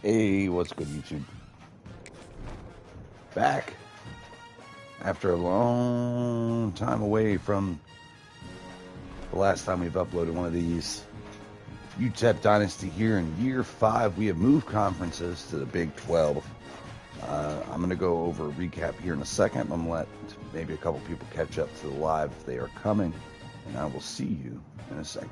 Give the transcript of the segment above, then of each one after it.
Hey, what's good, YouTube? Back after a long time away from the last time we've uploaded one of these. UTEP Dynasty here in year 5. We have moved conferences to the Big 12. I'm going to go over a recap here in a second. I'm going to let maybe a couple people catch up to the live if they are coming, and I will see you in a second.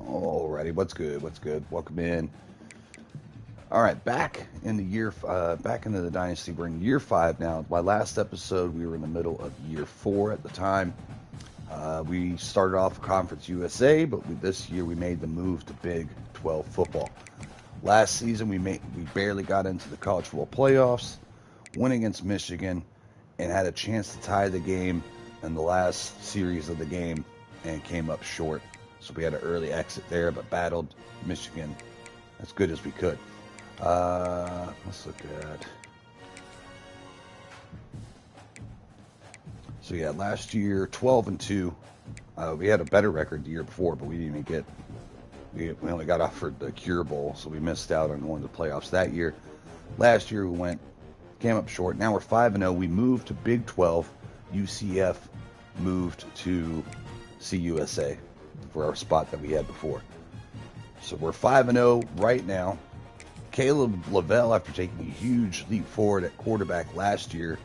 Alrighty, what's good? What's good? Welcome in. All right, back into the Dynasty. We're in year 5 now. My last episode, we were in the middle of year 4 at the time. We started off Conference USA, but this year we made the move to Big 12 football. Last season, we barely got into the college football playoffs, went against Michigan, and had a chance to tie the game in the last series of the game and came up short. So we had an early exit there, but battled Michigan as good as we could. Let's look at. So yeah, last year 12-2. We had a better record the year before, but we didn't even get. We only got offered the Cure Bowl, so we missed out on going to the playoffs that year. Last year we came up short. Now we're 5-0. We moved to Big 12. UCF moved to CUSA for our spot that we had before. So we're 5-0 right now. Caleb Lavelle, after taking a huge leap forward at quarterback last year,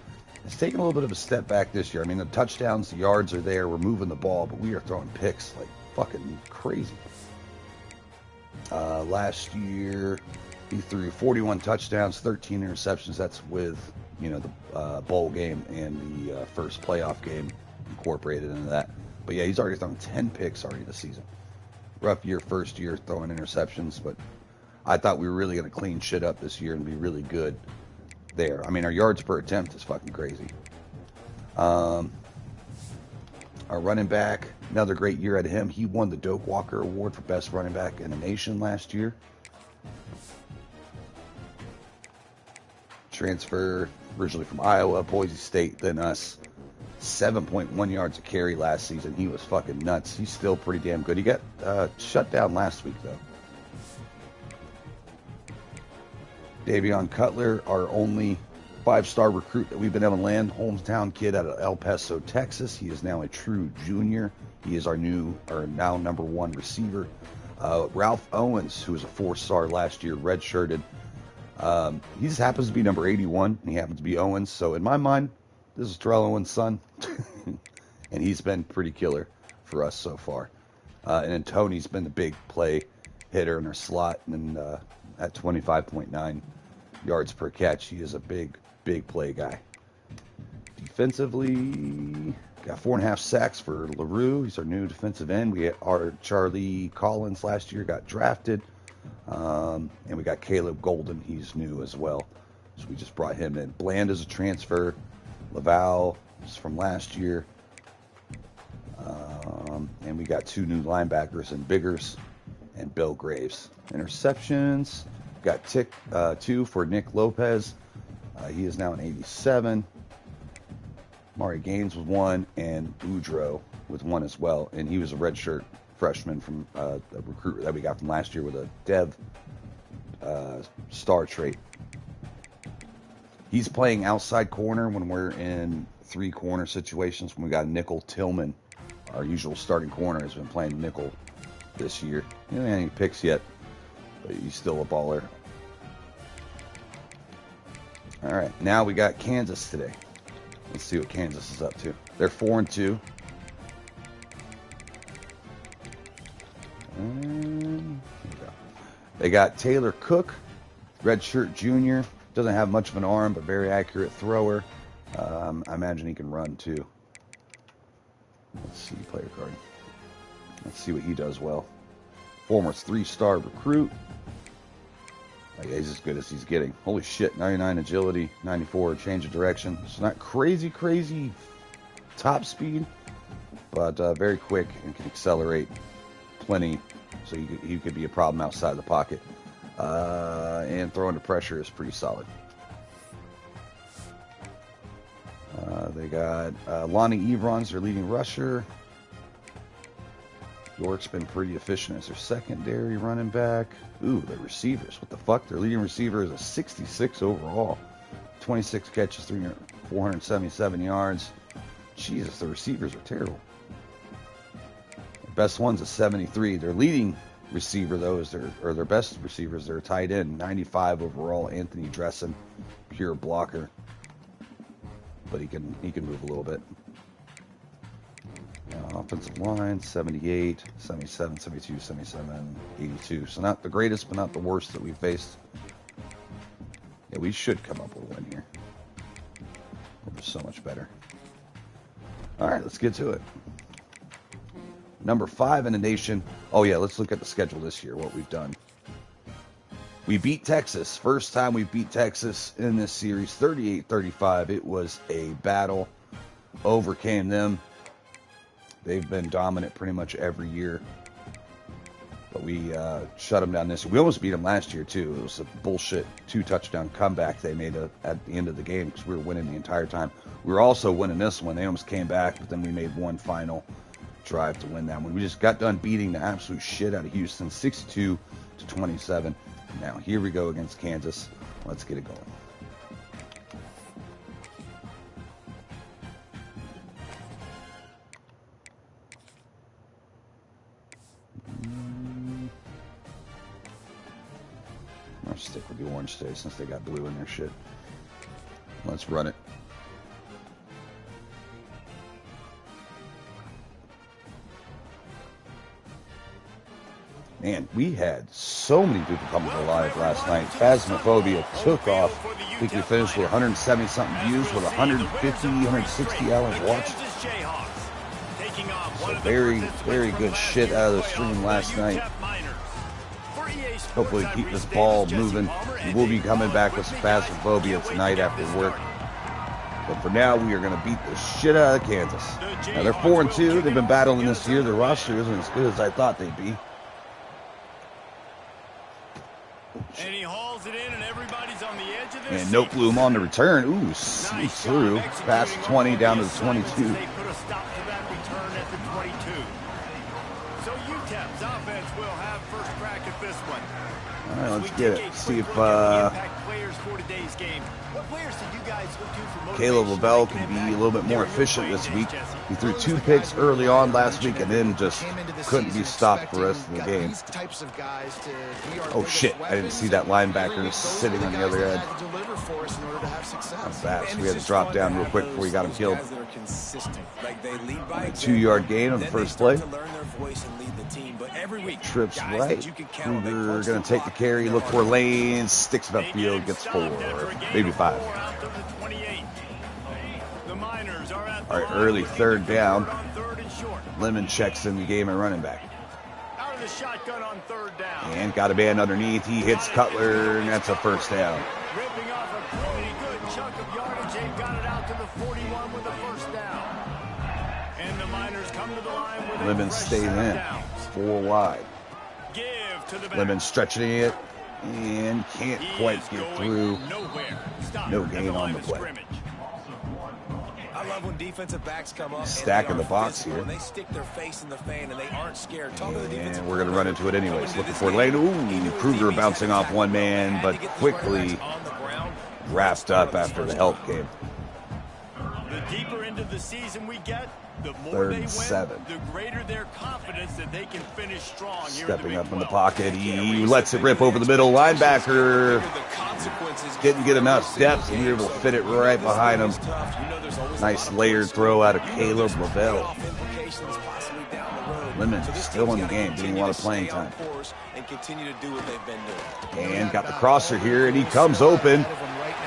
has taken a little bit of a step back this year. I mean, the touchdowns, the yards are there. We're moving the ball, but we are throwing picks like fucking crazy. Last year, He threw 41 touchdowns, 13 interceptions. That's with, the bowl game and the first playoff game incorporated into that. But yeah, he's already thrown 10 picks already this season. Rough year, first year throwing interceptions, but I thought we were really going to clean shit up this year and be really good there. I mean, our yards per attempt is fucking crazy. Our running back, another great year out of him. He won the Doak Walker Award for best running back in the nation last year. Transfer originally from Iowa, Boise State, then us. 7.1 yards a carry last season. He was fucking nuts. He's still pretty damn good. He got shut down last week, though. Davion Cutler, our only 5-star recruit that we've been able to land, hometown kid out of El Paso, Texas. He is now a true junior. He is our now number 1 receiver. Ralph Owens, who was a 4-star last year, redshirted. He just happens to be number 81. And he happens to be Owens. So in my mind, this is Terrell Owens' son. And he's been pretty killer for us so far. And then Tony's been the big play hitter in our slot. And at 25.9 yards per catch, he is a big play guy. Defensively, got 4.5 sacks for LaRue. He's our new defensive end. Our Charlie Collins last year got drafted. And we got Caleb Golden. He's new as well. So we just brought him in. Bland is a transfer. Laval is from last year. And we got 2 new linebackers in Biggers and Bill Graves. Interceptions. Got 2 for Nick Lopez. He is now an 87. Mari Gaines with 1, and Boudreaux with 1 as well. And he was a redshirt freshman from a recruit that we got from last year with a dev star trait. He's playing outside corner when we're in 3-corner situations. When we got nickel, Tillman, our usual starting corner, has been playing nickel this year. He hasn't had any picks yet, but he's still a baller. All right, now we got Kansas today. Let's see what Kansas is up to. They're 4-2. They got Taylor Cook, redshirt junior. Doesn't have much of an arm, but very accurate thrower. I imagine he can run too. Let's see, player card. Let's see what he does well. Former 3-star recruit. He's as good as he's getting. Holy shit, 99 agility, 94 change of direction. It's not crazy top speed, but very quick and can accelerate plenty. So he could be a problem outside the pocket. And throw under pressure is pretty solid. They got Lonnie Evron's their leading rusher. York's been pretty efficient as their secondary running back. Ooh, the receivers. What the fuck? Their leading receiver is a 66 overall. 26 catches, 477 yards. Jesus, the receivers are terrible. The best one's a 73. Their leading receiver, though, is their best receivers. They're tight end, 95 overall. Anthony Dressen, pure blocker. But he can move a little bit. Offensive line, 78, 77, 72, 77, 82. So not the greatest, but not the worst that we've faced. Yeah, we should come up with a win here. We're so much better. All right, let's get to it. Number 5 in the nation. Oh, yeah, let's look at the schedule this year, what we've done. We beat Texas. First time we beat Texas in this series, 38-35. It was a battle. Overcame them. They've been dominant pretty much every year. But we shut them down this year. We almost beat them last year, too. It was a bullshit 2-touchdown comeback they made at the end of the game because we were winning the entire time. We were also winning this one. They almost came back, but then we made one final drive to win that one. We just got done beating the absolute shit out of Houston, 62-27. Now, here we go against Kansas. Let's get it going. I'll stick with the orange today since they got blue in their shit. Let's run it. Man, we had so many people coming alive last night. Phasmophobia took off. I think we finished with 170-something views with 150, 160 hours watched. So very, very good shit out of the stream last night. Hopefully keep this ball moving. We'll be coming back with some Phasmophobia tonight after work. But for now, we are going to beat the shit out of Kansas. Now, they're 4-2. They've been battling this year. Their roster isn't as good as I thought they'd be. And he hauls it in, and everybody's on the edge of this. And Note blew him on the return. Ooh, sneaks through. Past 20 down to the 22. They put a stop to that return at the 22. So UTEP's offense will have first crack at this one. All right, let's get it. See if Caleb Lavelle can be a little bit more efficient this week. He threw 2 picks early on last week and then just couldn't be stopped for the rest of the game. Oh shit, I didn't see that linebacker sitting on the other edge. That's bad, so we had to drop down real quick before he got him killed. A 2-yard gain on the first play. Trips right. Kruger going to take the carry, look for lanes, sticks it upfield, gets 4, maybe 5. All right, early 3rd down. Lemon checks in the game at running back. And got a man underneath. He hits Cutler, and that's a first down. Ripping off a pretty good chunk of yardage. They've got it out to the 41 with the first down. And the Miners come to the line with Lemon stays in. 4 wide. Lemon stretching it and can't quite get through. No gain on the play. I love when defensive backs come up. Stack in the box here. They stick their face in the fan and they aren't scared. And we're going to run into it anyways. Looking for lane. Ooh, Kruger bouncing off one man, but quickly wrapped up after the help came. The deeper into the season we get, the more 3rd they and win, 7. the greater their confidence that they can finish strong. Stepping up in the pocket, he lets it rip over the middle. Linebacker didn't get enough depth, and we were able to fit it right behind him. Nice layered throw out of Caleb Lavelle. Lemon still in the game, getting a lot of playing time. And got the crosser here, and he comes open.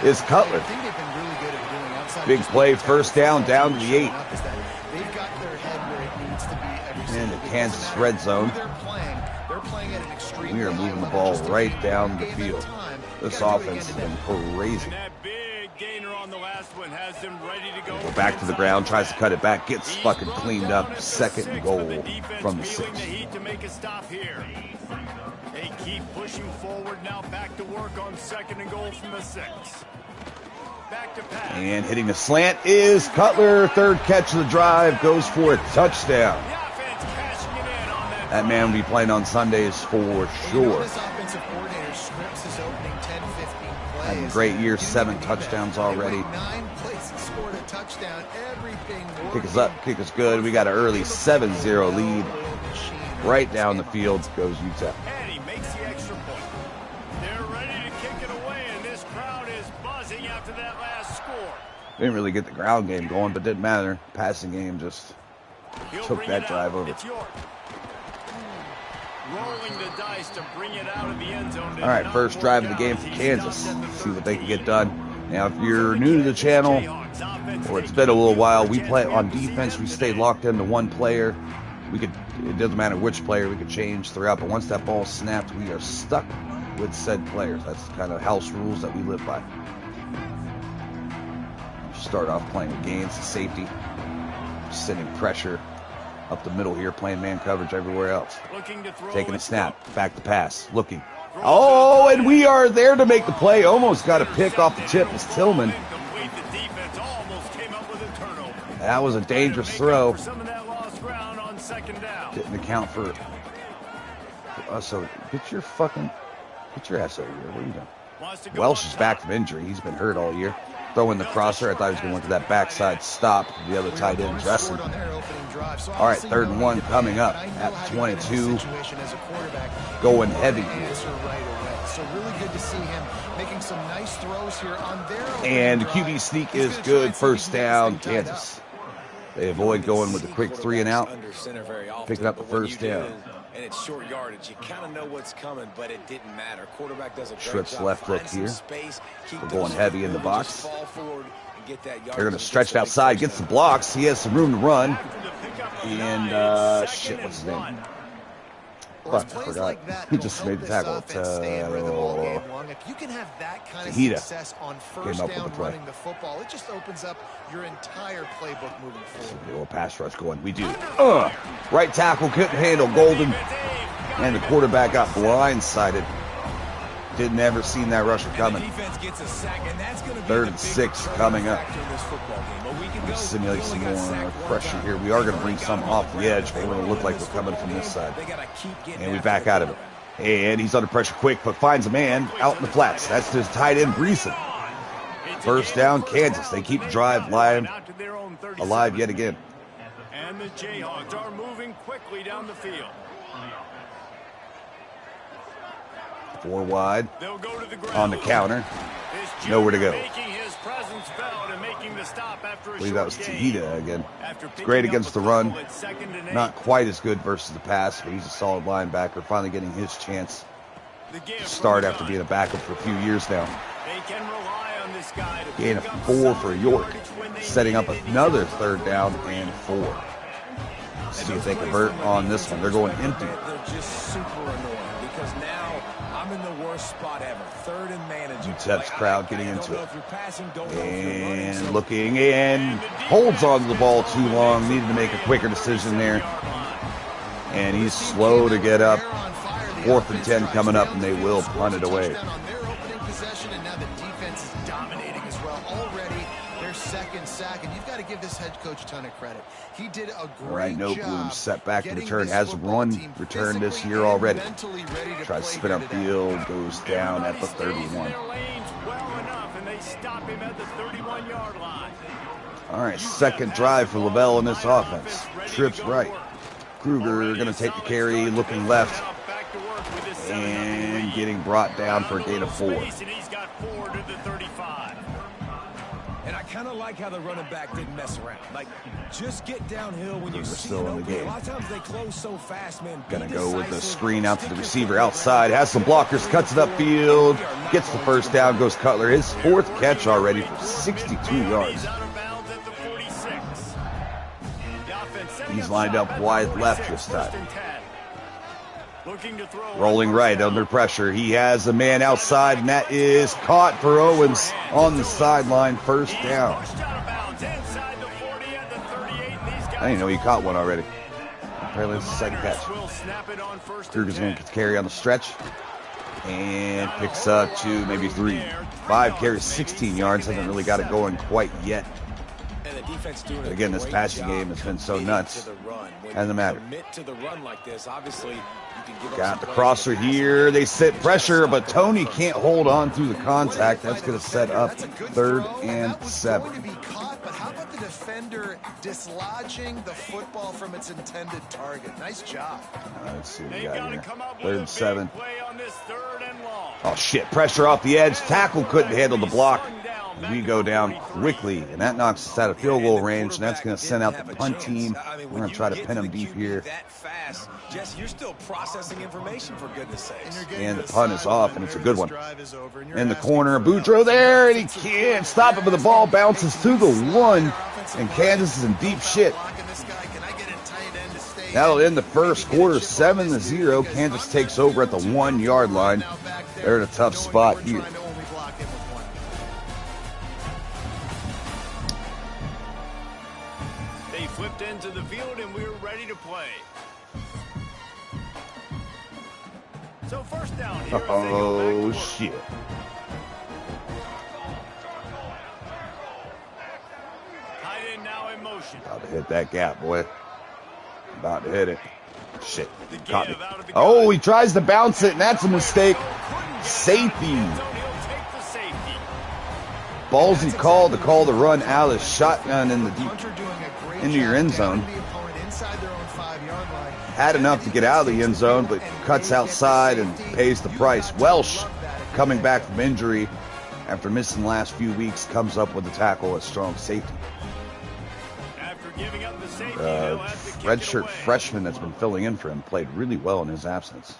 Is Cutler. Big play, first down to the 8. In the Kansas red zone. We are moving the ball right down the field. This offense has been crazy. Go back to the ground, tries to cut it back, gets fucking cleaned up. 2nd and goal from the 6. They keep pushing forward now, back to work on 2nd and goal from the 6. Back to pass. And hitting the slant is Cutler. 3rd catch of the drive, goes for a touchdown. That man will be playing on Sundays for sure. Having a great year, 7 touchdowns already. Kick us up, kick us good. We got an early 7-0 lead. Right down the field goes UTEP. And he makes the extra point. They're ready to kick it away, and this crowd is buzzing after that last score. Didn't really get the ground game going, but didn't matter. Passing game just took that drive over. Rolling the dice to bring it out of the end zone. All right, first drive of the game for Kansas. See what they can get done. Now, if you're new to the channel, or it's been a little while, we play on defense. We stay locked into one player. It doesn't matter which player, we could change throughout. But once that ball snapped, we are stuck with said players. That's the kind of house rules that we live by. Start off playing with Gaines, safety, sending pressure up the middle here, playing man coverage everywhere else. Taking a snap, back to pass, looking. Oh, and we are there to make the play. Almost got a pick off the tip as Tillman. That was a dangerous throw. Didn't account for so get your ass over here. What are you doing? Welsh is back from injury. He's been hurt all year. Throwing the crosser. I thought he was going to look at that backside stop. The other tight end dressing. All right, 3rd and 1 coming up at 22. Going heavy here. And the QB sneak is good. First down, Kansas. They avoid going with the quick 3 and out. Picking up the first down. and it's short yardage. You kind of know what's coming, but it didn't matter. Quarterback does a great Trips job. left hook here. We're going heavy in the box. They're going to stretch it outside. outside, gets the blocks. He has some room to run. And, shit, what's his name? Fuck, I forgot. He just made the tackle. If you can have that kind of success on first down running the football, it just opens up your entire playbook moving forward. A little pass rush going. We do. Right tackle couldn't handle Golden. And the quarterback got blindsided. Didn't ever seen that rusher coming. 3rd and 6 coming up. We'll simulate some more pressure here. We are going to bring some off the edge, but we're going to look like we're coming from this side. And we back out of it. And he's under pressure quick, but finds a man out in the flats. That's his tight end, Breeson. First down, Kansas. They keep the drive alive yet again. And the Jayhawks are moving quickly down the field. 4 wide on the counter. Nowhere to go. I believe that was Tahita again. It's great against the run. Not quite as good versus the pass, but he's a solid linebacker. Finally getting his chance to start after being a backup for a few years now. Gain of 4 for York. Setting up another 3rd down and 4. See if they convert on this one. They're going empty. They're just super annoying because now I'm in the worst spot ever. 3rd and manager. UTEP's crowd getting into it. And looking and holds on to the ball too long. Needed to make a quicker decision there. And he's slow to get up. 4th and 10 coming up, and they will punt it away. Second sack, and you've got to give this head coach a ton of credit. He did a great All right, no job. Bloom set back to return. Has run return this year already. Tries to spin up field, goes down at the 31. All right, second drive for Lavelle in this offense. Trips right. Kruger going to take the carry, looking left, and getting brought down for a gain of 4. And I kind of like how the running back didn't mess around. Like, just get downhill when you see still in the game. A lot of times they close so fast, man. Gonna go with the screen out to the receiver outside. Has some blockers, cuts it upfield, gets the first down, goes Cutler. His 4th catch already for 62 yards. He's lined up wide left this time. Rolling right under pressure. He has a man outside, and that is caught for Owens on the sideline. First down. I didn't know he caught one already. Apparently it's the second catch. Kruger's going to get the carry on the stretch. And picks up 2, maybe 3. 5 carries, 16 yards. Hasn't really got it going quite yet. But again, this passing game has been so nuts. Hasn't mattered. Got the crosser here. They sit pressure, but Tony can't hold on through the contact. That's going to set up 3rd and 7. But how about the defender dislodging the football from its intended target? Nice job. Let's see what we got here. 3rd and 7. Oh, shit. Pressure off the edge. Tackle couldn't handle the block. We go down quickly, and that knocks us out of field goal range, and that's going to send out the punt team. We're going to try to pin them deep here. You're still processing information, for goodness sakes. And the punt is off, and it's a good one. In the corner, Boudreaux there, and he can't stop it, but the ball bounces to the 1, and Kansas is in deep shit. That'll end the first quarter, 7-0. Kansas takes over at the 1-yard line. They're in a tough spot here. Flipped into the field and we're ready to play. So first down here. Oh shit. Tight end now in motion. About to hit that gap, boy. About to hit it. Shit. Caught me. Oh, he tries to bounce it, and that's a mistake. Safety. Ballsy call to call the run out of shotgun in the deep into your end zone. Had enough to get out of the end zone, but cuts outside and pays the price. Welsh, coming back from injury after missing the last few weeks, comes up with the tackle at strong safety. After giving up the redshirt freshman that's been filling in for him, played really well in his absence.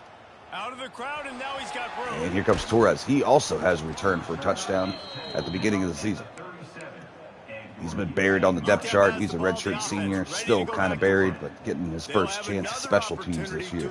Out of the crowd, and now he's got room. And here comes Torres. He also has returned for a touchdown at the beginning of the season. He's been buried on the depth chart. He's a redshirt senior, still kind of buried, but getting his first chance at special teams this year.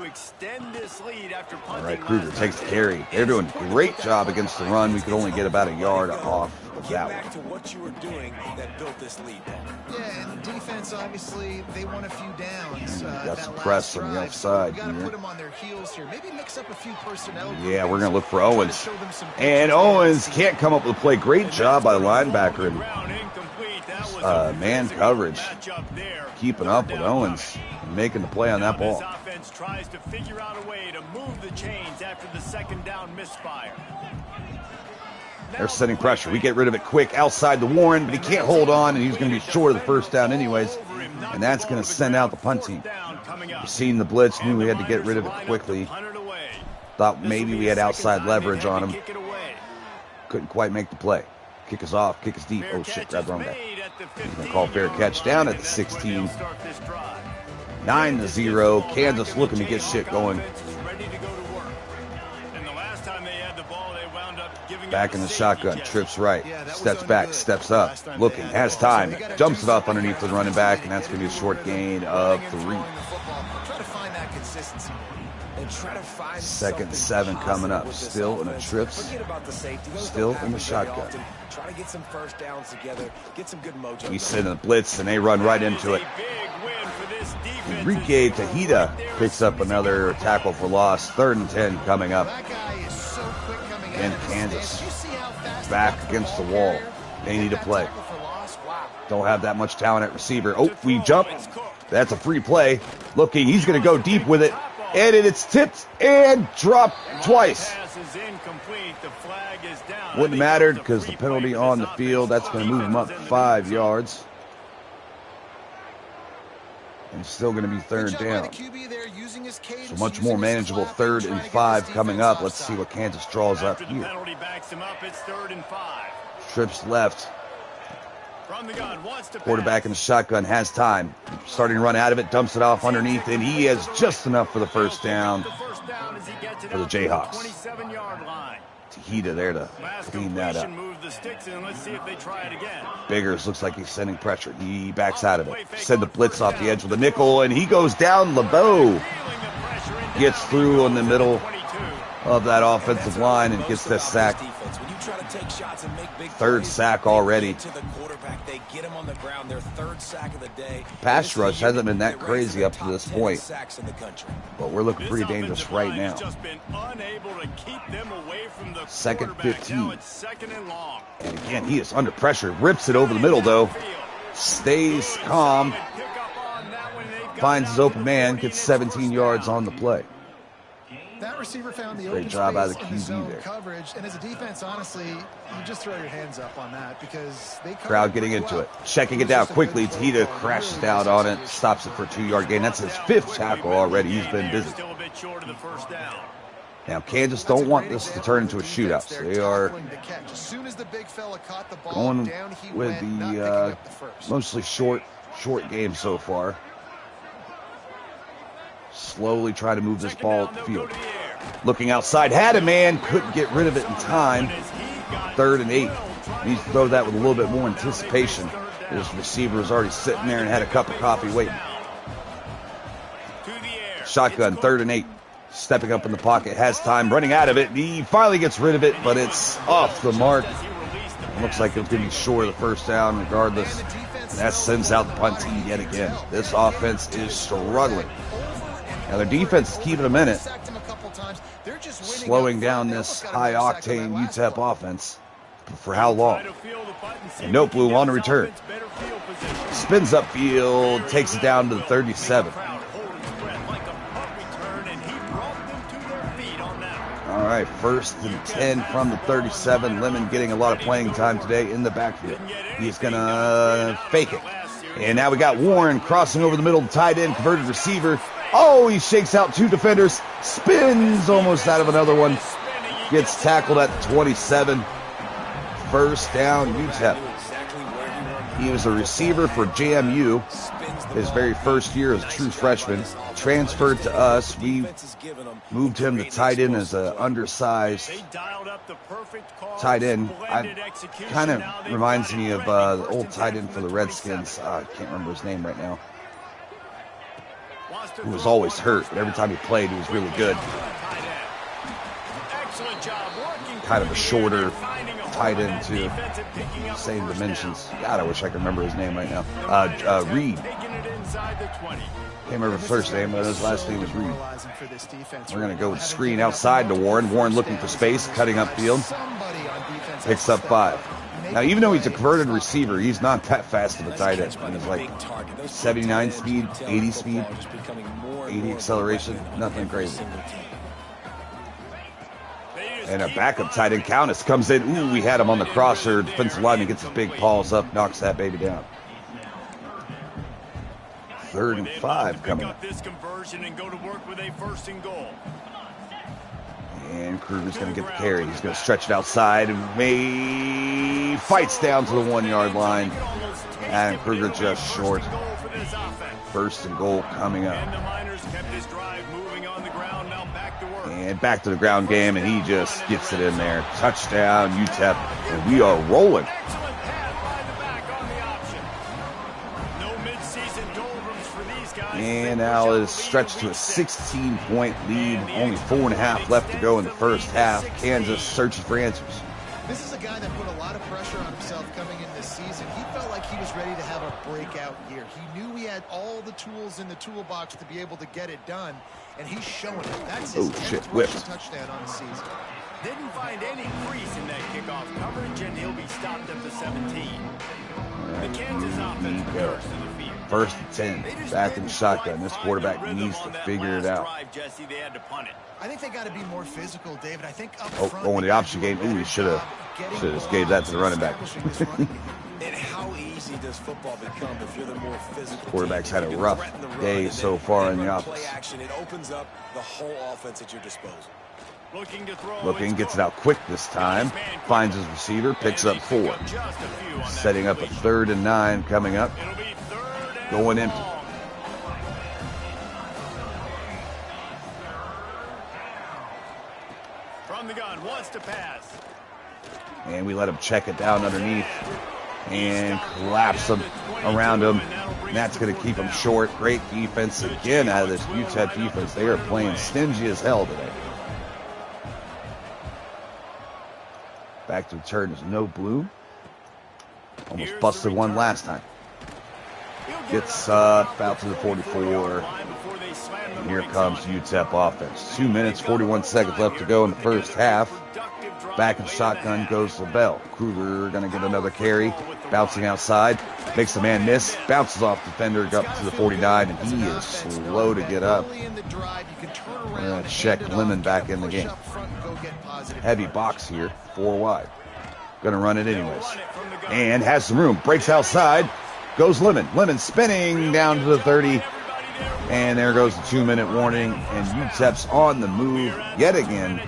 All right, Kruger takes the carry. They're doing a great job against the run. We could only get about a yard off of that one. To what you were doing that built this lead. Yeah, and defense, obviously, they won a few downs. Got some press on the outside here. Put them on their heels here. Maybe mix up a few personnel. Yeah, we're going to look for Owens. And Owens can't come up with a play. Great job by the linebacker and man coverage. Keeping up with Owens and making the play on that ball. Offense tries to figure out a way to move the chains after the second down misfire. They're setting pressure. We get rid of it quick outside the Warren, but he can't hold on, and he's going to be short of the first down anyways. And that's going to send out the punt team. We've seen the blitz, knew we had to get rid of it quickly. Thought maybe we had outside leverage on him. Couldn't quite make the play. Kick us off, kick us deep. Oh shit, grab the wrong guy. He's going to call fair catch down at the 16. 9-0. Kansas looking to get shit going. Back in the shotgun, trips right, steps back, steps up, looking, has time, jumps it up underneath the running back, and that's going to be a short gain of 3. Second 7 coming up, still in a trips, still in the shotgun. We send a blitz, and they run right into it. Enrique Tejeda picks up another tackle for loss, 3rd and 10 coming up. And Kansas back against the wall. They need to play. Don't have that much talent at receiver. Oh, we jump. That's a free play. Looking, he's going to go deep with it. And it's tipped and dropped twice. Wouldn't have mattered because the penalty on the field, that's going to move him up 5 yards. And still going to be 3rd down. So much more manageable 3rd and 5 coming up. Let's see what Kansas draws up here. Trips left. Quarterback in the shotgun has time. Starting to run out of it, dumps it off underneath, and he has just enough for the first down for the Jayhawks. Tejeda there to clean that up. Biggers looks like he's sending pressure. He backs out of it. Send the blitz off the edge with a nickel, and he goes down. LeBeau gets through in the middle of that offensive line and gets this sack. 3rd sack already. Pass rush hasn't been that crazy up to this point, but we're looking pretty dangerous right now. 2nd 15. And again, he is under pressure. Rips it over the middle, though. Stays calm. Finds his open man. Gets 17 yards on the play. That receiver found the great job out of the QB there. Coverage, and as a defense, honestly, you just throw your hands up on that because they crowd getting into it, checking it down quickly. Tejeda crashes down on it, stops it for a 2-yard gain. That's his 5th tackle already. He's been busy. Now Kansas don't want this to turn into a shootout. So they are going with the mostly short game so far. Slowly try to move this ball up the field. Looking outside, had a man, couldn't get rid of it in time. 3rd and 8. Needs to throw that with a little bit more anticipation. This receiver is already sitting there and had a cup of coffee waiting. Shotgun, 3rd and 8. Stepping up in the pocket, has time, running out of it. He finally gets rid of it, but it's off the mark. Looks like it's going to be short of the first down regardless. And that sends out the punt team yet again. This offense is struggling. Now their defense is keeping them in it, slowing down this high-octane UTEP offense. For how long? And Nope Blue on the return. Spins upfield, takes it down to the 37. All right, 1st and 10 from the 37. Lemon getting a lot of playing time today in the backfield. He's going to fake it. And now we got Warren crossing over the middle, tight end, converted receiver. Oh, he shakes out 2 defenders, spins almost out of another one, gets tackled at the 27. 1st down, UTEP. He was a receiver for JMU. his very first year as a true freshman. Transferred to us. We moved him to tight end as an undersized tight end. Kind of reminds me of the old tight end for the Redskins. I can't remember his name right now. Who was always hurt, but every time he played, he was really good. Kind of a shorter tight end too. Same dimensions. God, I wish I could remember his name right now. Reed. Can't remember his first name, but his last name was Reed. We're going to go with screen outside to Warren. Warren looking for space, cutting upfield. Picks up 5. Now, even though he's a converted receiver, he's not that fast of a tight end. He's like 79 speed, 80 speed, 80 acceleration, nothing crazy. And a backup tight end, Countess, comes in. Ooh, we had him on the crosser. Defensive lineman gets his big paws up, knocks that baby down. 3rd and 5 coming up. And Kruger's going to get the carry. He's going to stretch it outside and fights down to the 1-yard line. And Kruger just short. 1st and goal coming up. And back to the ground game, and he just gets it in there. Touchdown, UTEP, and we are rolling. And now it is stretched to a 16-point lead. Only 4.5 left to go in the first half. Kansas searching for answers. This is a guy that put a lot of pressure on himself coming in this season. He felt like he was ready to have a breakout year. He knew he had all the tools in the toolbox to be able to get it done, and he's showing it. That's his 10th rushing touchdown on the season. Didn't find any crease in that kickoff coverage, and he'll be stopped at the 17. The Kansas offense returns to the field. 1st and 10, back in the shotgun. This quarterback needs to figure it out. I think they got to be more physical, David. I think up front, going the option game. Ooh, he should have just gave that to the running back. And how easy does football become if you're the more physical? Quarterback's had a rough day so far in the offense. It opens up the whole offense at your disposal. Looking, gets it out quick this time. Finds his receiver, picks up 4. Setting up a 3rd and 9 coming up. Going empty. From the gun, wants to pass. And we let him check it down underneath and collapse him around him. And that's going to keep him short. Great defense again out of this UTEP defense. They are playing stingy as hell today. Back to return is no blue. Almost busted one last time. Gets out to the 44. And here comes UTEP offense. 2 minutes, 41 seconds left to go in the first half. Back in shotgun goes LaBelle. Kruger going to get another carry. Bouncing outside. Makes the man miss. Bounces off defender up to the 49. And he is slow to get up. We're going to check Lemon back in the game. Heavy box here. 4 wide. Going to run it anyways. And has some room. Breaks outside. Goes Lemon. Lemon spinning down to the 30. And there goes the 2-minute warning. And UTEP's on the move yet again.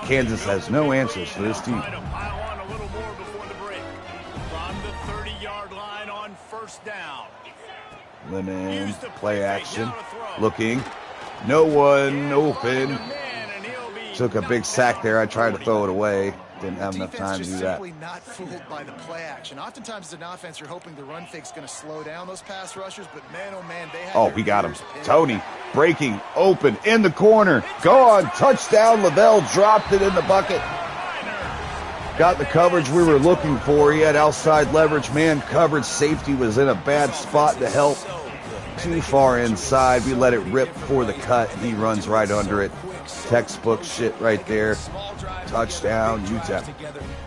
Kansas has no answers for this team. Lemon, play action. Looking. No one open. Took a big sack there. I tried to throw it away. Didn't have enough time to do that. Simply not fooled by the play action. Oftentimes as an offense, you're hoping the run fake's going to slow down those pass rushers, but man, oh man, they have. Oh, he got him. Tony breaking open in the corner. Go on, touchdown. LaBelle dropped it in the bucket. Got the coverage we were looking for. He had outside leverage, man coverage. Safety was in a bad spot to help. Too far inside. We let it rip for the cut. He runs right under it. Textbook shit right there. Touchdown, UTEP.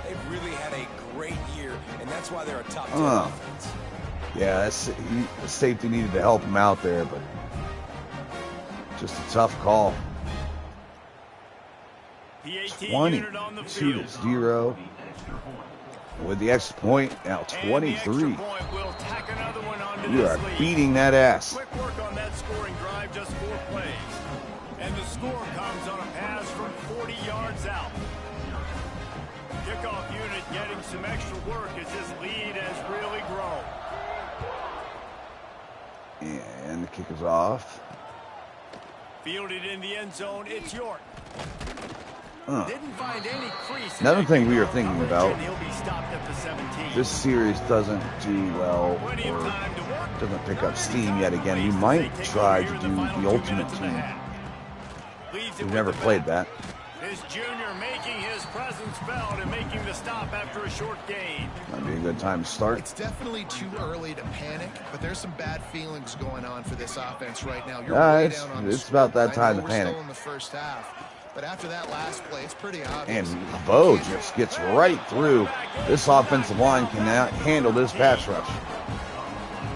They've really had a great year, and that's why they're a top 10 offense. Yeah, the safety needed to help him out there, but just a tough call. 22-0 with the extra point. Now 23. We are beating that ass. Quick work on that scoring drive, just 4 plays. And the score comes on a pass from 40 yards out. Kickoff unit getting some extra work as this lead has really grown. And the kick is off. Fielded in the end zone, it's York. Didn't find any crease. Another thing we are thinking about, he'll be stopped at the 17. this series doesn't do well or doesn't pick up steam yet again. We might try to do the Ultimate Team. We've never played that. This junior making his presence felt and making the stop after a short gain. Might be a good time to start. It's definitely too early to panic, but there's some bad feelings going on for this offense right now. It's about that time to panic. Still in the first half, but after that last play, it's pretty obvious. And Bo just gets right through. This offensive line cannot handle this pass rush.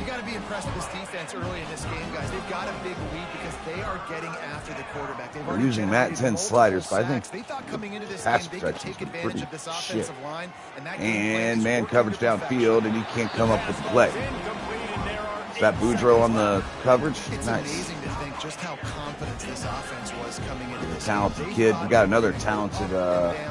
You got to be impressed with this defense early in this game, guys. They've got a big lead because they are getting after the quarterback. They're using Matt 10 sliders, but I think they thought coming into this pass game they could protection's take been advantage pretty of this shit. offensive line. And man coverage downfield, and he can't come up with the play. Is that Boudreaux on the coverage? It's Nice. amazing to think just how confident this offense was coming into this Talented game. kid. We got another talented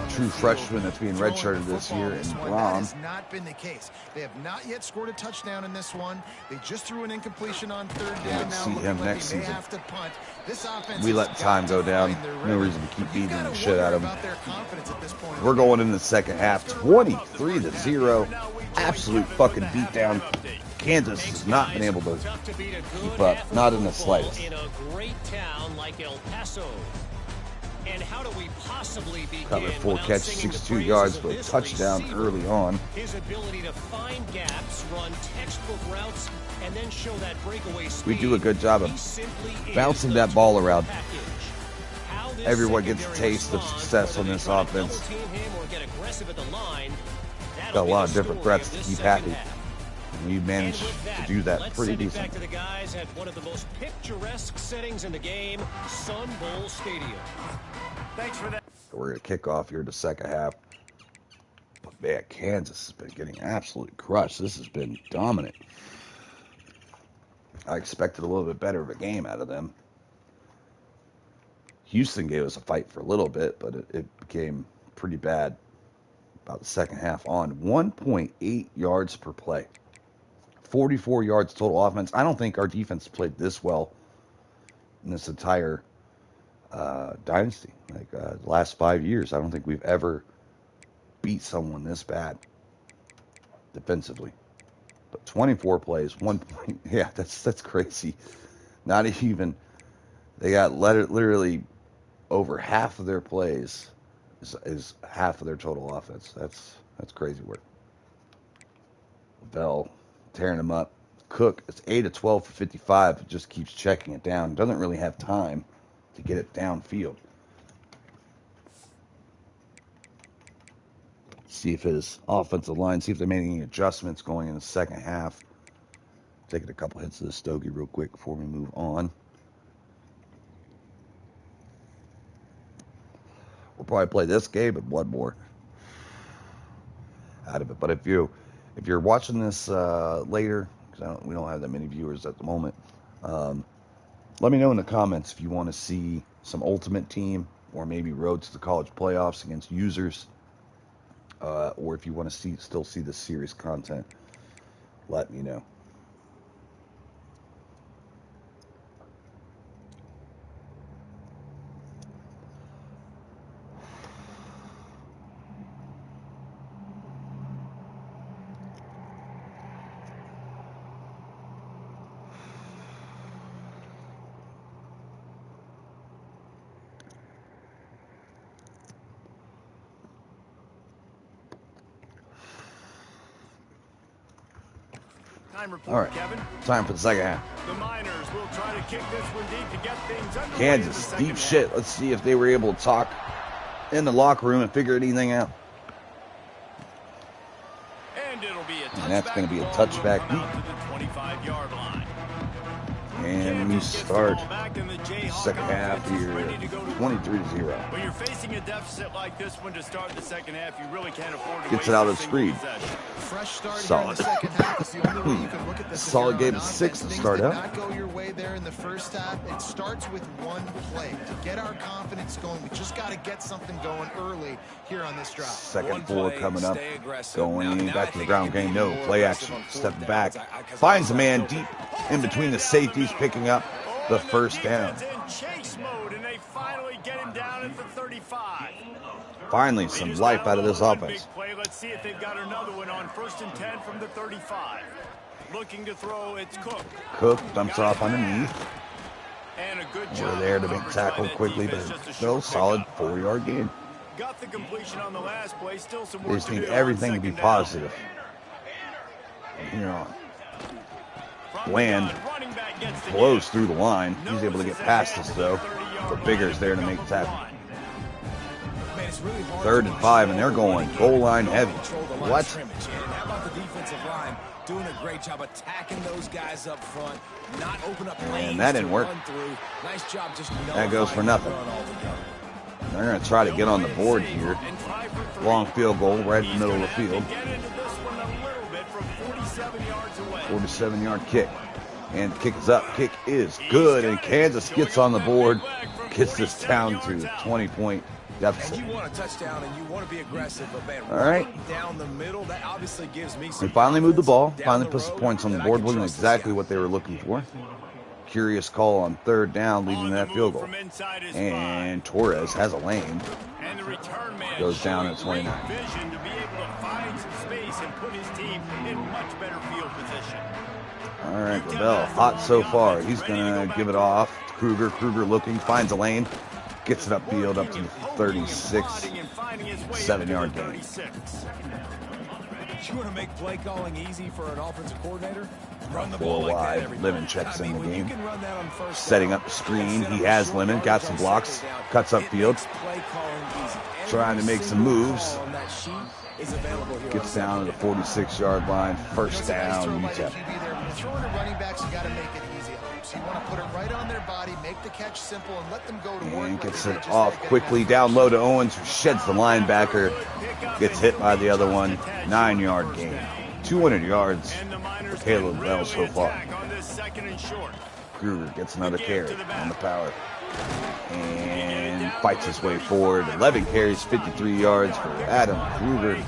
true freshman that's being redshirted this year in That Brom. has not been the case. They have not yet scored a touchdown in this one. They just threw an incompletion on third down. Let's see him next They season. have to punt. This offense We has let time got go to down. find their No rhythm. reason to keep You beating gotta the shit out of wonder them. about their confidence at this point. We're going in the second half, 23-0. Absolute fucking beatdown. Kansas has not been able to keep up, not in the slightest. In a great town like El Paso. And how do we possibly begin Covered 4 without catches, singing the 62 praises yards, of but a this touchdown receiver? early on. His ability to find gaps, run textbook routes, and then show that breakaway speed. We do a good job of He simply is bouncing the that ball total around. package. How this Everyone gets a secondary taste of responds, success on whether this they try to offense. double team him or get aggressive at the line, that'll Got a be lot the of different story threats of to this keep second happy. half. And we managed to do that let's pretty send it back decent. to the guys at one of the most picturesque settings in the game, Sun Bowl Stadium. Thanks for that. We're going to kick off here the second half. But man, Kansas has been getting absolutely crushed. This has been dominant. I expected a little bit better of a game out of them. Houston gave us a fight for a little bit, but it became pretty bad about the second half on. 1.8 yards per play. 44 yards total offense. I don't think our defense played this well in this entire dynasty. Like the last 5 years, I don't think we've ever beat someone this bad defensively. But 24 plays, yeah, that's crazy. Not even, they got literally over half of their plays is half of their total offense. That's crazy work. Bell tearing him up. Cook, it's 8 of 12 for 55. It just keeps checking it down. Doesn't really have time to get it downfield. See if his offensive line, see if they made any adjustments going in the second half. Taking a couple hits of the stogie real quick before we move on. We'll probably play this game and one more out of it. But if you're watching this later, because we don't have that many viewers at the moment, let me know in the comments if you want to see some Ultimate Team or maybe Road to the College Playoffs against users, or if you want to still see the series content. Let me know. Time report, All right, Kevin. time for the second half. The Miners will try to kick this one deep to get things underway. Kansas, in the second deep half. shit. Let's see if they were able to talk in the locker room and figure anything out. And it'll be a touchback. And that's going to be a Ball touchback. will come out to the 25-yard line. And we Kansas gets the start ball back, and the Jayhawk second half offense is here, ready to go to 23-0. When you're facing a deficit like this one to start the second half, you really can't afford to Gets waste it out a of the single screen. possession. Fresh start here in Solid. the second half. It's the only way you can look at this. Solid game of 6 to start out. Not go your way there in the first half. It starts with one play to get our confidence going. We just got to get something going early here on this drive. Second 4 play, coming up. stay aggressive. Going Now back I to the think ground it can game. be No more play aggressive action. on fourth Stepping down. back. 'Cause Finds a man deep in between the safeties. picking up the first down. In chase mode, and they finally get him down at the 35. Finally, some life out of this offense. Play. Let's see if they've got another one on 1st and 10 from the 35. Looking to throw, it's Cook. Cook dumps off underneath. And a good We're job there to make the tackle quickly, but still solid 4-yard gain. Got the completion on the last play, still some They work just to need do everything to on be 2nd down. positive. From here on. Bland blows through the line. He's able to get past us, though. But Bigger's there to make the tackle. 3rd and 5, and they're going goal line heavy. What? How about the defensive line doing a great job attacking those guys up front, not open up lanes. And that didn't work. Nice job just That goes for nothing. They're going to try to get on the board here. Long field goal right in the middle of the field. 47-yard kick. And the kick is up. Kick is good. And Kansas gets on the board. Gets this down to 20-point deficit. And you want a touchdown and you want to be aggressive, but man, all right. Down the middle, that obviously gives me some. They finally moved the ball. Finally put some points on the board. Wasn't exactly what they were looking for. Curious call on 3rd down, leading to that field goal. And Torres has a lane. Goes down at 29. Vision to be able to find some space and put his team in much better field position. All right, Lavelle, hot so far. He's going to give it off to Kruger. Kruger looking, finds a lane, gets it upfield up to the 36, 7-yard gain. You want to make play calling easy for an offensive coordinator? Run the 4 ball like wide, that Lemon checks in the when you game. can run that on first Setting down, up the screen. He has Lemon, got some blocks, cuts upfield. play calling easy. Trying to make some moves. On that sheet is available here Gets on down to the 46-yard line. First down, UTEP. When you're throwing to running backs, you got to make it easy. So you want to put it right on their body, make the catch simple, and let them go to work. And gets it off quickly. Down low to Owens, who sheds the linebacker. Gets hit by the other one. 9-yard gain. 200 yards for Caleb Bell so far. Kruger gets another carry on the power. And fights his way forward. 11 carries, 53 yards for Adam Kruger.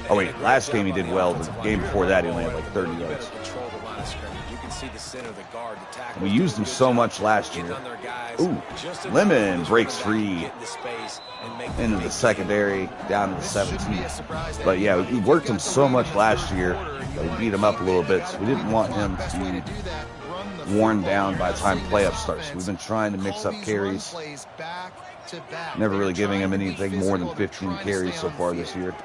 Oh, wait, last game he did well. The game before that, he only had like 30 yards. We used him so much last year. Ooh, Lemon breaks free into the secondary, down to the 17. But yeah, we worked him so much last year that we beat him up a little bit. So we didn't want him to be worn down by the time playoff starts. We've been trying to mix up carries. Never really giving him anything more than 15 carries so far this year.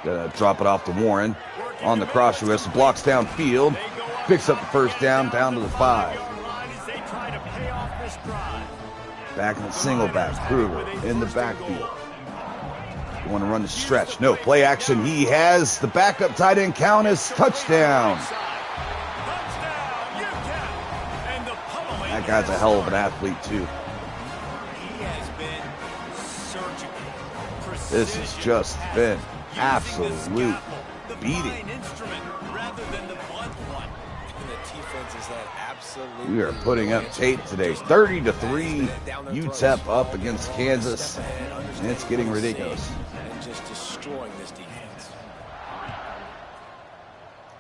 Gonna drop it off to Warren on the cross wrist, blocks downfield, picks up the first down to the 5. Back in the single back, Kruger in the backfield. Want to run the stretch? No, play action. He has the backup tight end count as touchdown. That guy's a hell of an athlete too. This has just been absolute beating. We are putting up tape today. 30-3 UTEP up against Kansas. And it's getting ridiculous.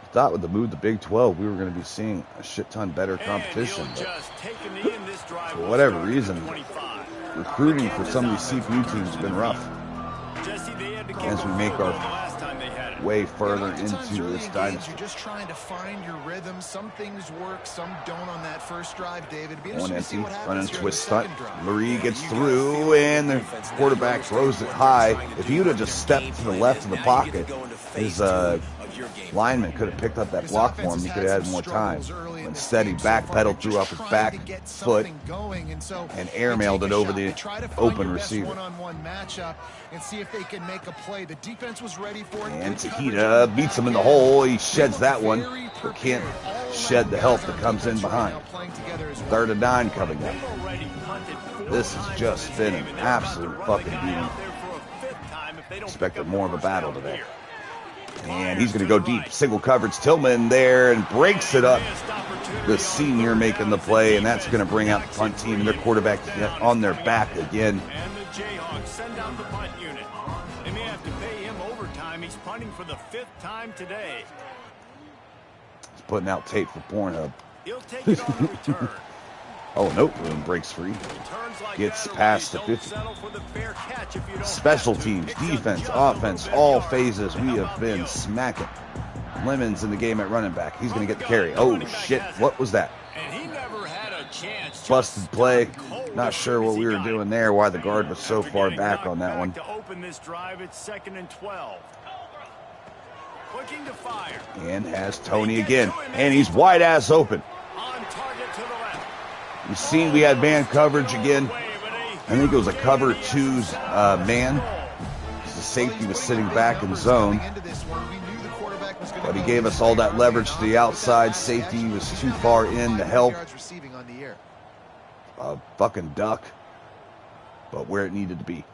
I thought with the move to Big 12, we were going to be seeing a shit ton better competition. But for whatever reason, recruiting for some of these CPU teams has been rough. As we make our way further into this dynasty. You're just trying to find your rhythm. Some things work, some don't on that first drive, David. One empty, running twist stunt. Lurie gets through, and the quarterback throws it high. If he would have just stepped to the left of the pocket, his lineman could have picked up that block for him. He could have had more time. Instead, he backpedaled, threw off his back foot, and airmailed it over the open receiver. And see if they can make a play. The defense was ready for it. And Tahita beats him in the hole. He sheds that one, but can't shed the help that comes in behind. 3rd and 9 coming up. This has just been an absolute fucking beating. Expected more of a battle today. And he's going to go deep. Single coverage. Tillman there and breaks it up. The senior making the play, and that's going to bring out the punt team and their quarterback on their back again. Send out the punt unit. They may have to pay him overtime. He's punting for the 5th time today. It's putting out tape for Pornhub. He'll take it on the return. Oh, nope, breaks free. Returns like Gets that, past the don't 50. settle for the fair catch if you don't Special have to. teams, Picks up defense, just a offense, little bit all of phases yards. we How have about been the smacking. Lemons in the game at running back. He's going to get the carry. Oh, shit. What was that? And he never had a chance. Just Busted play. stopped cold Not as sure soon what as we he were got doing it. there, why the guard was so After far getting back knocked on that back one. To open this drive, it's 2nd and 12. Clicking to fire. And has Tony again. And he's wide ass open. On target to the left. You've seen we had man coverage again. I think it was a cover 2's man. The safety was sitting back in zone. But he gave us all that leverage to the outside. Safety was too far in to help. A fucking duck. But where it needed to be.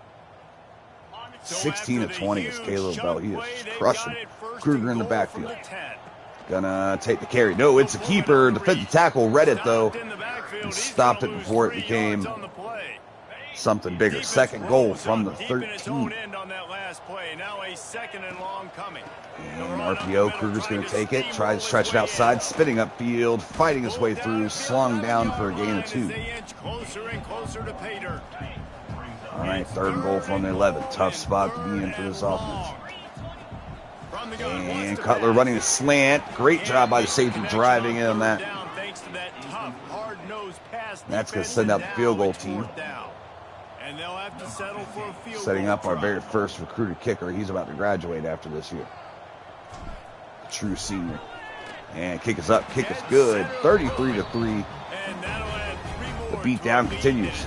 16 of 20 is Caleb Bell. He is crushing Kruger in the backfield. Gonna take the carry. No, it's a keeper. Defensive tackle read it though. And stopped it before it became something bigger. 2nd goal from the 13. And RPO, Kruger's going to take it. Tries to stretch it outside. Spinning upfield. Fighting his way through. Slung down for a gain of 2. All right, 3rd and goal from the 11. Tough spot to be in for this offense. And Cutler running a slant. Great job by the safety driving in on that. That's going to send out the field goal team. Setting up our very first recruited kicker. He's about to graduate after this year. True senior. And kick is up. Kick is good. 33-3. The beatdown continues.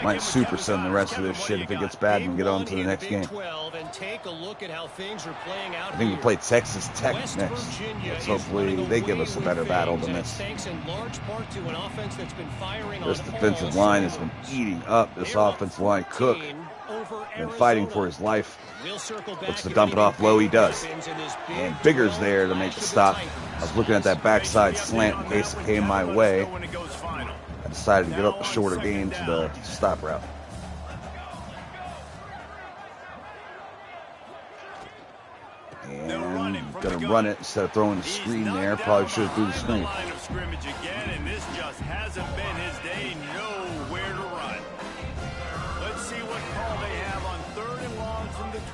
Might super send the rest of this shit if it gets bad and get on to the next game. I think we play Texas Tech next. Let's hopefully they give us a better battle than this. This defensive line has been eating up this offensive line. Cook been fighting for his life. Looks to dump it off low. He does. And Bigger's there to make the stop. I was looking at that backside slant in case it came my way. I decided to get up the shorter game to the stop route. And going to run it instead of throwing the screen there. Probably should have threw the screen.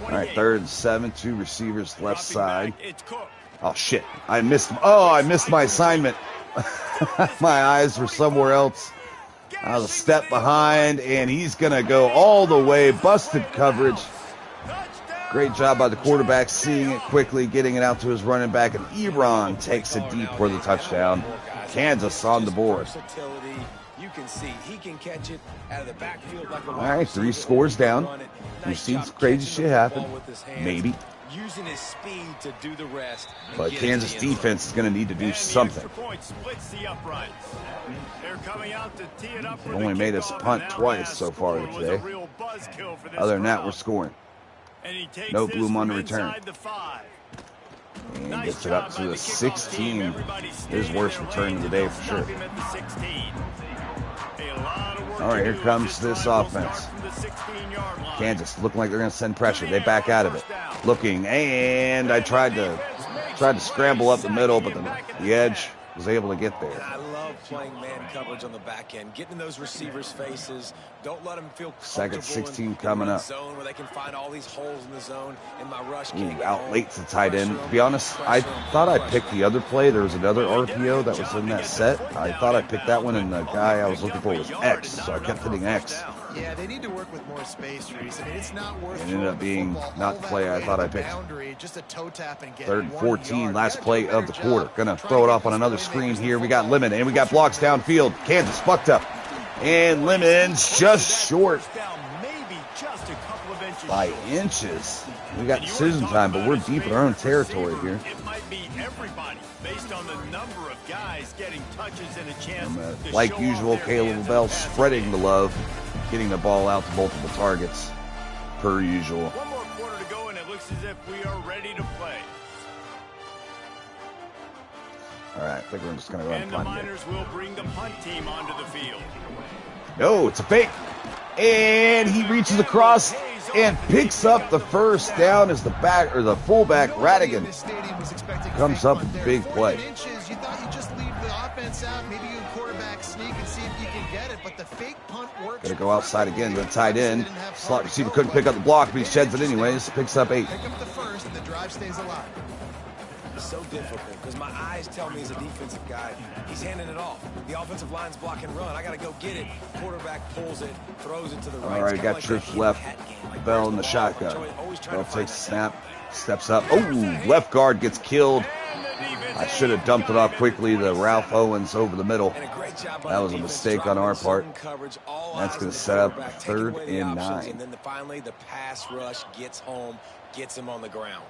All right, 3rd and 7. 2 receivers left side. Oh, shit. I missed him. Oh, I missed my assignment. My eyes were somewhere else. I was a step behind, and he's going to go all the way. Busted coverage. Great job by the quarterback, seeing it quickly, getting it out to his running back, and Ebron takes it deep for the touchdown. Kansas on the board. You can see he can catch it out of the backfield like a all right, 3 scores down. We've seen some crazy shit happen. Maybe. Using his speed to do the rest. But Kansas defense is going to need to do something. They've only made us punt twice so far today. Other than that, we're scoring. No bloom on the return. And gets it up to the 16. His worst return of the day for sure. All right, here comes this offense. Kansas looking like they're going to send pressure. They back out of it. Looking, and I tried to scramble up the middle, but the edge was able to get there. I love playing man coverage on the back end, getting in those receivers' faces. Don't let them feel comfortable. 2nd 16 coming up. Zone where they can find all these holes in the zone. In my rush, Out late to tight end. To be honest, I thought I picked the other play. There was another RPO that was in that set. I thought I picked that one, and the guy I was looking for was X, so I kept hitting X. Yeah, they need to work with more space, Reese. I mean, it's not worth It ended up being not the play I thought I picked. Just a toe tap and get 3rd and 14, last play of the quarter. Gonna throw it off on another screen here. We got Lemon, and we got blocks downfield. Kansas fucked up. And Lemon's just short by inches. We got decision time, but we're deep in our own territory here. It might be everybody based on the number of guys getting touches and a chance. Like usual, Caleb Bell spreading the love, getting the ball out to multiple targets, per usual. One more quarter to go, and it looks as if we are ready to play. All right, I think we're just going to run And the punt here. Miners will bring the punt team onto the field. No, it's a fake. And he reaches across. and picks up the first down as the fullback Radigan comes up with the big play. Inches, you thought you just leave the offense out, maybe you quarterback sneak and see if you can get it, but the fake punt works. Gonna go outside again to the tight end. Slot receiver couldn't pick up the block, but he sheds it anyways. Picks up 8. Pick up the first, and the drive stays alive. It's so difficult because my eyes tell me as a defensive guy, he's handing it off. The offensive line's block and run. I got to go get it. Quarterback pulls it, throws it to the right. All right, got trips left. Bell in the shotgun. Bell takes a snap, steps up. Oh, left guard gets killed. I should have dumped it off quickly to Ralph Owens over the middle. That was a mistake on our part. That's going to set up 3rd and 9. And then finally the pass rush gets home, gets him on the ground.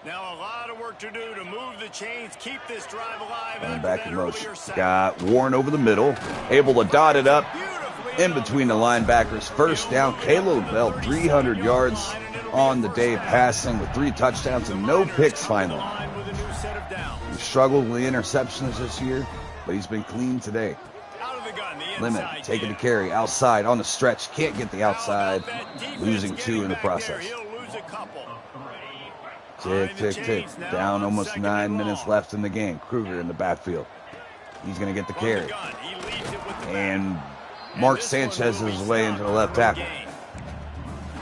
Now a lot of work to do to move the chains, keep this drive alive. Running back in motion. Got Warren over the middle, able to dot it up in between the linebackers. First down, Caleb Bell, 300 yards on the day passing with 3 touchdowns and no picks finally. He struggled with the interceptions this year, but he's been clean today. Limit, taking the carry, outside, on the stretch, can't get the outside, losing 2 in the process. Tick, tick, tick. Down almost 9 minutes left in the game. Kruger in the backfield. He's going to get the carry. And Mark Sanchez is his way into the left tackle.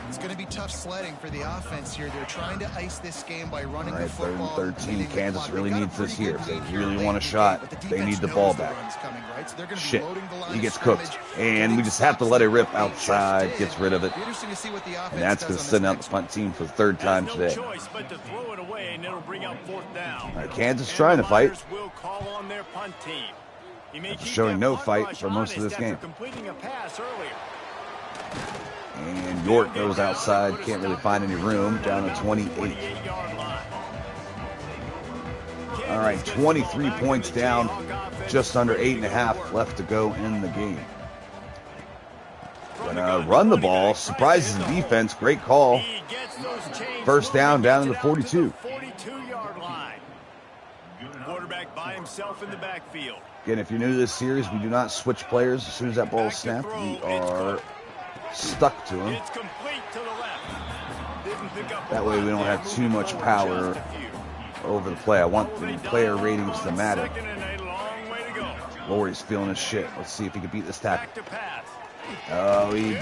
It's going to be tough sledding for the offense here. They're trying to ice this game by running the Third and football. 13. Kansas really needs this here. If they really want a shot, they need the ball back. Shit. He gets cooked. And we just have to let it rip outside. Gets rid of it. And that's going to send out the punt team for the 3rd time today. All right, Kansas trying to fight. After showing no fight for most of this game. And York goes outside, can't really find any room, down to 28. All right, 23 points down, just under 8.5 left to go in the game. Gonna run the ball, surprises the defense, great call. First down to the 42. Quarterback by himself in the backfield. Again, if you're new to this series, we do not switch players as soon as that ball is snapped. We are stuck to him. That way we don't have too much power over the play. I want the player ratings to matter. Lowry's feeling his shit. Let's see if he can beat this tackle. Oh, he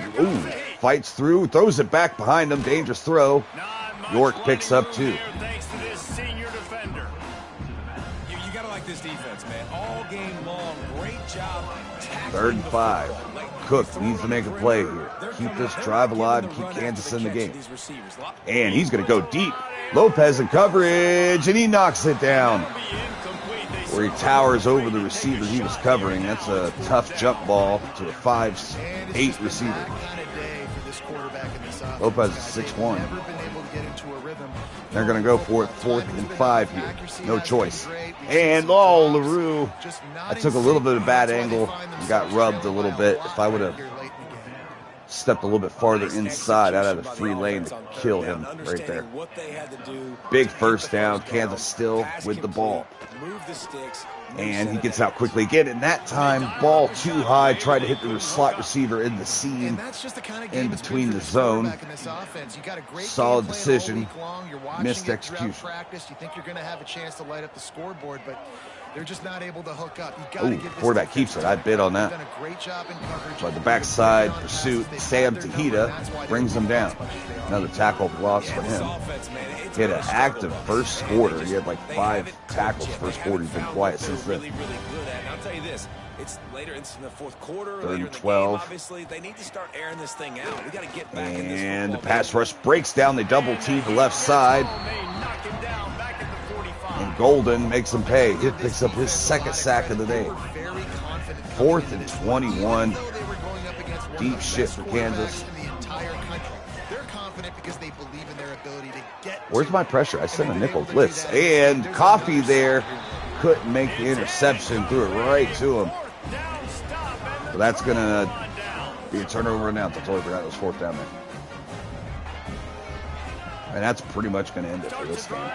fights through, throws it back behind him. Dangerous throw. York picks up 2. You got to like this defense, man. All game long, great job. 3rd and 5. Cook needs to make a play here. Keep this drive alive and keep Kansas in the game. And he's going to go deep. Lopez in coverage, and he knocks it down. Where he towers over the receiver he was covering. That's a tough jump ball to the 5'8" receiver. Lopez is 6'1". They're going to go for it 4th and 5 here. No choice. And, LaRue. I took a little bit of bad angle and got rubbed a little bit. If I would have stepped a little bit farther inside, I'd have a free lane to kill him right there. Big first down. Kansas still with the ball. And he gets out quickly again. And that time, ball too high. Tried to hit the slot receiver in the seam in between the zone. Solid decision. Missed execution. You think you're going to have a chance to light up the scoreboard, but they're just not able to hook up. Quarterback keeps it. I bid on that. But the backside pursuit, Sam Tahita brings him down. Another tackle loss for him. He had an active first quarter. He had like 5 tackles first quarter. He's been quiet since then. I'll tell you this. It's later in the 4th quarter. 3rd and 12. Obviously, they need to start airing this thing out. We got to get back in this. And the pass rush breaks down. They double team the left side. And Golden makes him pay. It picks up his 2nd sack of the day. 4th and 21. Deep shit for Kansas. Where's my pressure? I sent a nickel blitz. And Coffee there couldn't make the interception. Threw it right to him. So that's going to be a turnover now. I totally forgot it was 4th down there. And that's pretty much going to end it for this game.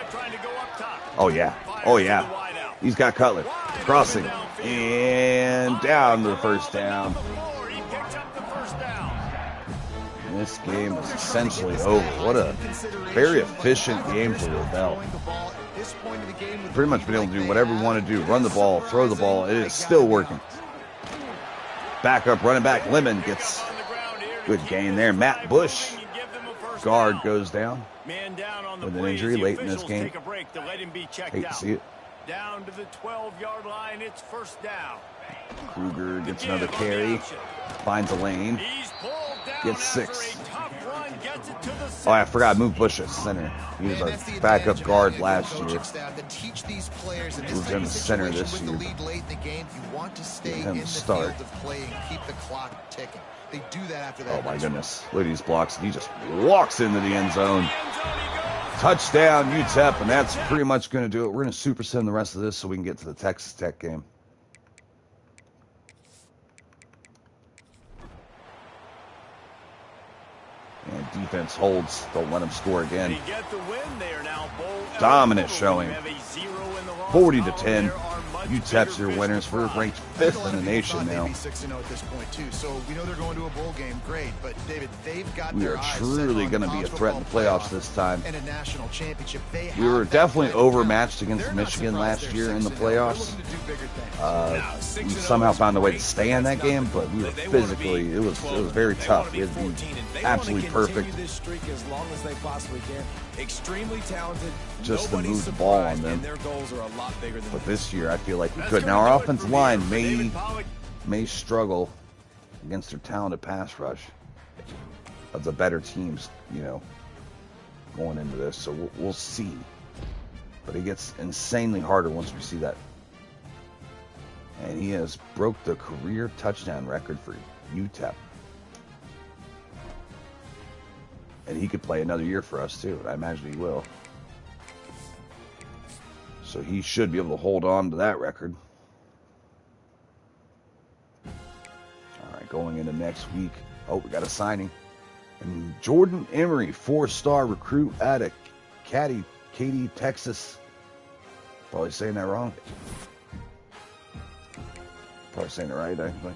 Oh, yeah. Oh, yeah. He's got Cutler. Crossing. And down to the first down. this game is essentially over. What a very efficient game for Liddell. Pretty much been able to do whatever we want to do. Run the ball, throw the ball. It is still working. Back up, running back. Lemon gets good gain there. Matt Bush, guard, goes down with an injury late in this game. Hate to see it. Down to the 12-yard line, it's first down. Kruger gets another carry, finds a lane, gets 6. Oh, I forgot, move Bush at center. He was our backup guard last year. Moved him to center this year. Get him to start. Oh my goodness, look at these blocks. He just walks into the end zone. Touchdown, UTEP, and that's pretty much going to do it. We're going to supersend the rest of this so we can get to the Texas Tech game. And defense holds. Don't let them score again. Dominant showing. 40-10. UTEP's your winners. We're ranked 5th in the nation now. We are truly going to be a threat in the playoffs this time. We were definitely overmatched against Michigan last year in the playoffs. We somehow found a way to stay in that game, but we were physically, it was very tough. We had to be absolutely perfect. Extremely talented, just to move the ball on them. But this year, I feel like we could. Now, our offensive line may struggle against their talented pass rush of the better teams, you know, going into this. So we'll see. But it gets insanely harder once we see that. And he has broke the career touchdown record for UTEP. And he could play another year for us, too. I imagine he will. So he should be able to hold on to that record. All right, going into next week. Oh, we got a signing. And Jordan Emery, 4-star recruit out of Katy, Texas. Probably saying that wrong. Probably saying it right, actually.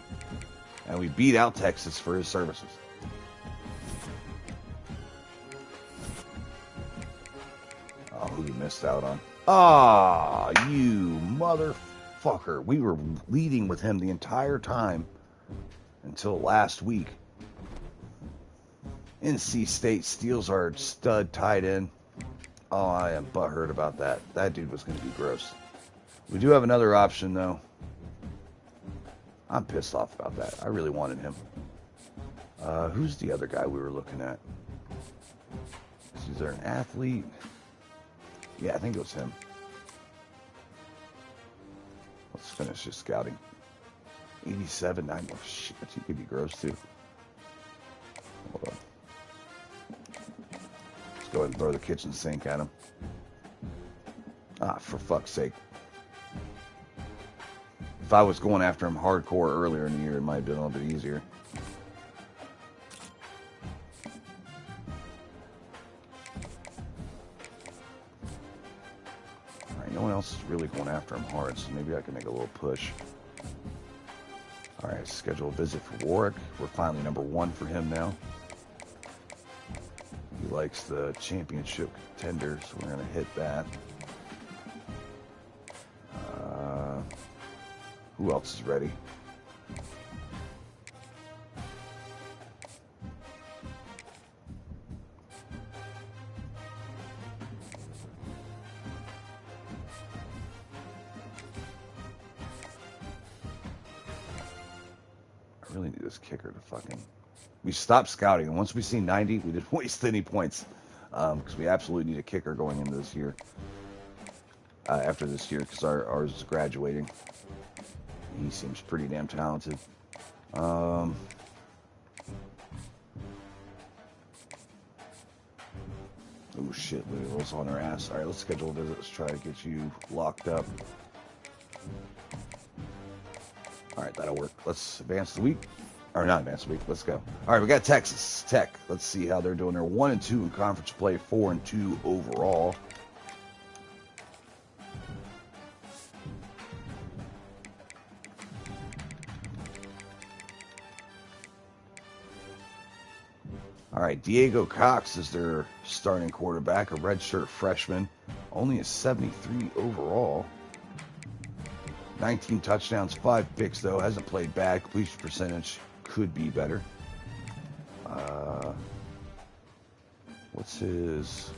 And we beat out Texas for his services. Oh, who we missed out on. Ah, you motherfucker. We were leading with him the entire time until last week. NC State steals our stud tight end. Oh, I am butthurt about that. That dude was going to be gross. We do have another option, though. I'm pissed off about that. I really wanted him. Who's the other guy we were looking at? Is there an athlete? Yeah, I think it was him. Let's finish this scouting. 87, 9. Oh, shit, he could be gross, too. Hold on. Let's go ahead and throw the kitchen sink at him. Ah, for fuck's sake. If I was going after him hardcore earlier in the year, it might have been a little bit easier. No one else is really going after him hard, so maybe I can make a little push. All right, schedule a visit for Warwick. We're finally number 1 for him now. He likes the championship contender, so we're going to hit that. Who else is ready? I really need this kicker to fucking... We stopped scouting, and once we see 90, we didn't waste any points. Because we absolutely need a kicker going into this year. After this year, because ours is graduating. He seems pretty damn talented. Oh shit, Louisville's on our ass. Alright, let's schedule a visit. Let's try to get you locked up. Alright, that'll work. Let's advance the week. Or not advance the week. Let's go. Alright, we got Texas Tech. Let's see how they're doing. They're 1-2 in conference play, 4-2 overall. All right, Diego Cox is their starting quarterback, a redshirt freshman. Only a 73 overall. 19 touchdowns, 5 picks, though. Hasn't played bad. Completion percentage could be better. What's his...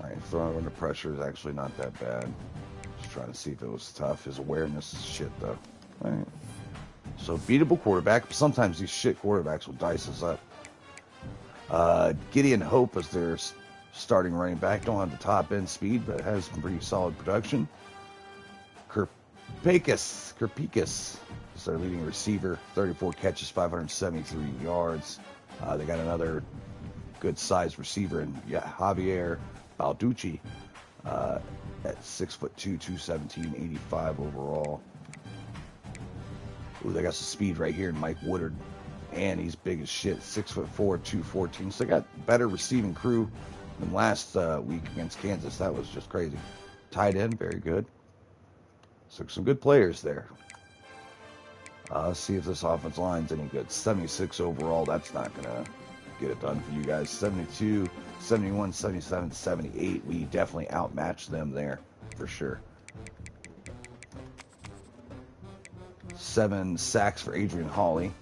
All right, throwing under pressure is actually not that bad. Just trying to see if it was tough. His awareness is shit, though. All right. So, beatable quarterback. Sometimes these shit quarterbacks will dice us up. Gideon Hope is their starting running back. Don't have the top end speed, but has some pretty solid production. Kerpikis is their leading receiver. 34 catches, 573 yards. They got another good-sized receiver in Javier Balducci at 6'2", 217, 85 overall. Ooh, they got some speed right here in Mike Woodard. And he's big as shit, 6'4", 214. So they got better receiving crew than last week against Kansas. That was just crazy. Tight end, very good. So some good players there. Let's see if this offensive line's any good. 76 overall, that's not going to get it done for you guys. 72, 71, 77, 78. We definitely outmatched them there for sure. 7 sacks for Adrian Hawley.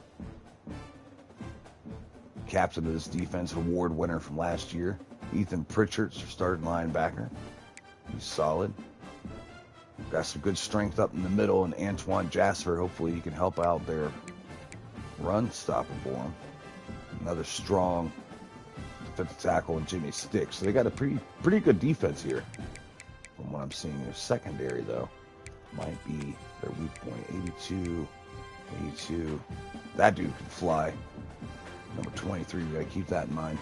Captain of this defense, award winner from last year. Ethan Pritchard's starting linebacker. He's solid. Got some good strength up in the middle, and Antoine Jasper, hopefully he can help out their run stopping for him. Another strong defensive tackle in Jimmy Sticks. So they got a pretty good defense here from what I'm seeing. Their secondary, though, might be their weak point. 82. That dude can fly. Number 23, we got to keep that in mind.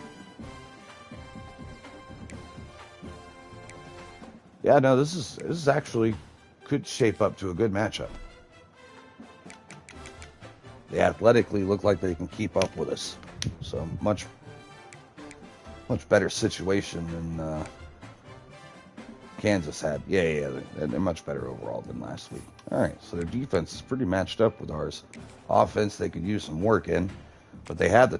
Yeah, no, this is actually could shape up to a good matchup. They athletically look like they can keep up with us. So much better situation than Kansas had. Yeah, they're much better overall than last week. All right, so their defense is pretty matched up with ours. Offense, they could use some work in, but they had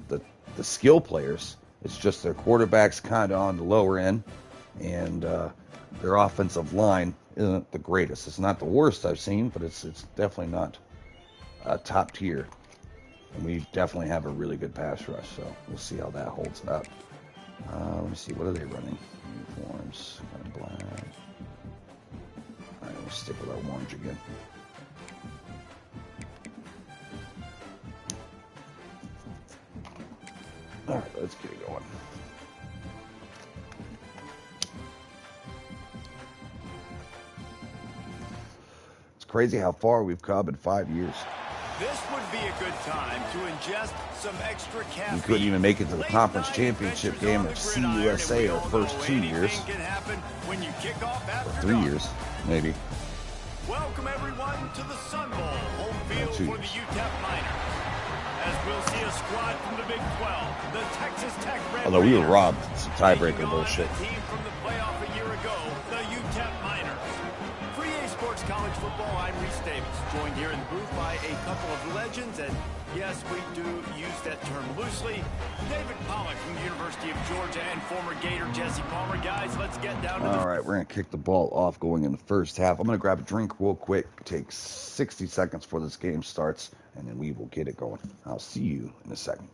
the skill players. It's just their quarterback's kind of on the lower end, and their offensive line isn't the greatest. It's not the worst I've seen, but it's definitely not top tier. And we definitely have a really good pass rush, so we'll see how that holds up. Let me see, what are they running? Uniforms, kind of black. All right, we'll stick with our orange again. All right, let's get it going. It's crazy how far we've come in 5 years. This would be a good time to ingest some extra caffeine. We couldn't even make it to the conference championship game of CUSA our first 2 years. Or 3 years, maybe. Welcome everyone to the Sun Bowl, home field for the UTEP Miners. As we'll see a squad from the Big 12, the Texas Tech Red Although we were Raiders, robbed some tiebreaker bullshit. the team from the playoff a year ago, the UTEP Miners. For EA Sports College Football, I'm Reese Davis, joined here in the booth by a couple of legends, and yes, we do use that term loosely. David Pollack from the University of Georgia and former Gator Jesse Palmer. Guys, let's get down to All right, we're going to kick the ball off going in the first half. I'm going to grab a drink real quick. It takes 60 seconds before this game starts, and then we will get it going. I'll see you in a second.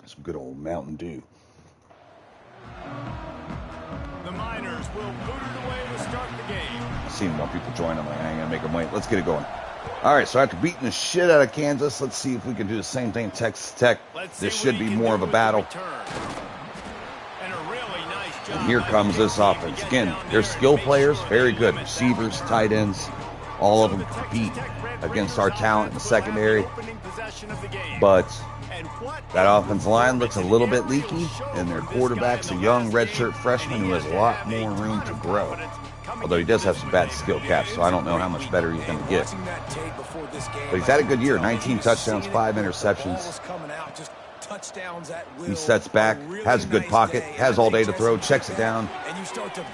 Some good old Mountain Dew. the Miners will boot it away to start the game. I've seen more people join. I'm like, I ain't gonna make them wait. Let's get it going. All right, so after beating the shit out of Kansas, let's see if we can do the same thing Texas Tech. This should be more of a battle. And here comes this offense. Again, they're skill players, very good. Receivers, tight ends. all of them compete against our talent in the secondary. But that offensive line looks a little bit leaky, and their quarterback's a young redshirt freshman who has a lot more room to grow. Although he does have some bad skill caps, so I don't know how much better he's going to get. But he's had a good year. 19 touchdowns, 5 interceptions. He sets back, has a good pocket, has all day to throw, checks it down,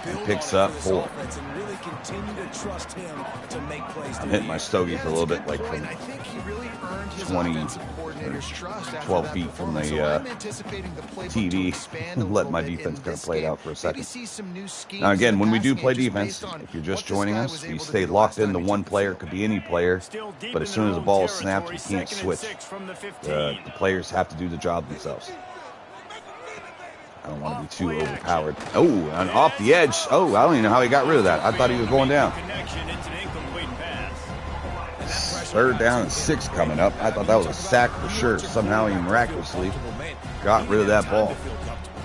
and picks up 4. I'm hitting my stogies a little bit, like from 20 or 12 feet from the TV. Let my defense kind of play it out for a second. Now again, when we do play defense, if you're just joining us, we stay locked into one player, could be any player, but as soon as the ball is snapped, we can't switch. The players have to do the job themselves. I don't want to be too overpowered. Oh, and off the edge. Oh, I don't even know how he got rid of that. I thought he was going down. 3rd down and 6 coming up. I thought that was a sack for sure. Somehow he miraculously got rid of that ball.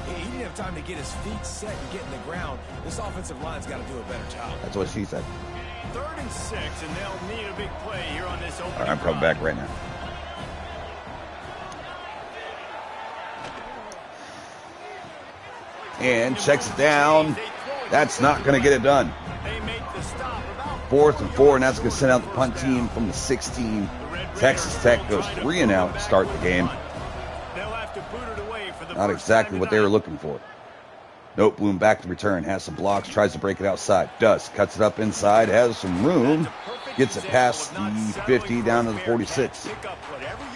He didn't have time to get his feet set and get in the ground. This offensive line's got to do a better job. That's what she said. 3rd and 6, and they'll need a big play here on this opening. All right, I'm coming back right now. And checks it down. That's not going to get it done. 4th and 4, and that's going to send out the punt team from the 16. Texas Tech goes 3 and out to start the game. Not exactly what they were looking for. Nope, Bloom back to return, has some blocks, tries to break it outside. Does, cuts it up inside, has some room, gets it past the 50 down to the 46.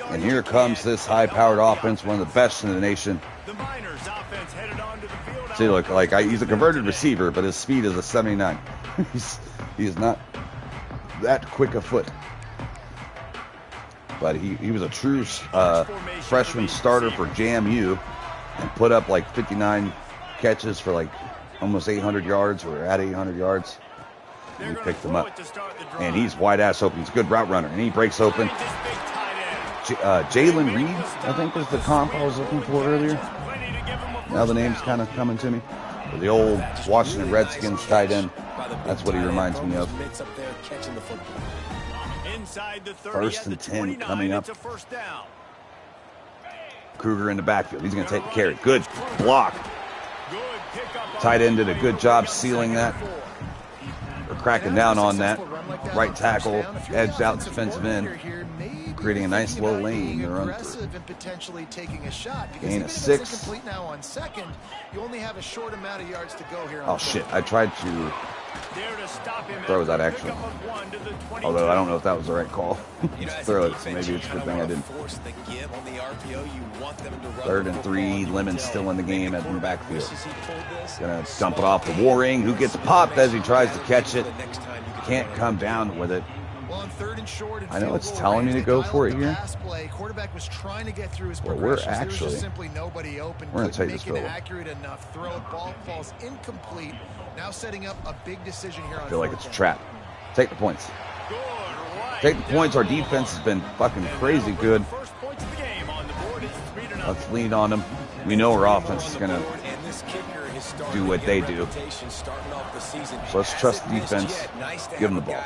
And here comes this high-powered offense, one of the best in the nation. See, look, like he's a converted receiver, but his speed is a 79. He's not that quick a foot. But he was a true freshman starter for JMU and put up like 59 catches for like almost 800 yards or at 800 yards. And we picked him up. And he's wide-ass open. He's a good route runner. And he breaks open. Jalen Reed, I think, was the comp I was looking for earlier. Now the name's kind of coming to me. The old Washington Redskins tight end. That's what he reminds me of. 1st and 10 coming up. Kruger in the backfield. He's going to take the carry. Good block. Tight end did a good job sealing that. Or cracking down on that. Right tackle, edged out defensive end, creating a nice low lane to run through. Gain of 6. Oh shit, I tried to throw that actually. Although I don't know if that was the right call. Just throw it, so maybe it's a good thing I didn't. 3rd and 3, Lemon's still in the game in the backfield. Gonna dump it off to Waring, who gets popped as he tries to catch it. Can't come down with it. I know it's telling me to go for it here. But we're actually, we're going to take this field. I feel like it's a trap. Take the points. Take the points. Our defense has been fucking crazy good. Let's lean on them. We know our offense is going to do what they do. So let's trust the defense. Give them the ball.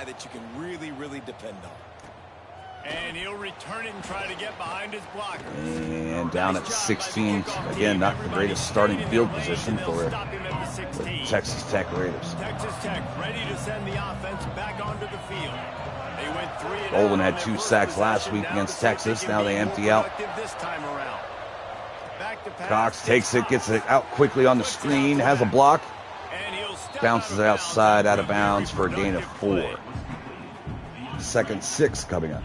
And he'll return it and try to get behind his blocker. And down at 16. Again, not the greatest starting field position for the Texas Tech Raiders. Texas Tech ready to send the offense back onto the field. They went 3-0. Golden had 2 sacks last week against Texas. Now they empty out. Cox takes it, gets it out quickly on the screen, has a block, bounces it outside, out of bounds for a gain of 4. 2nd and 6 coming up.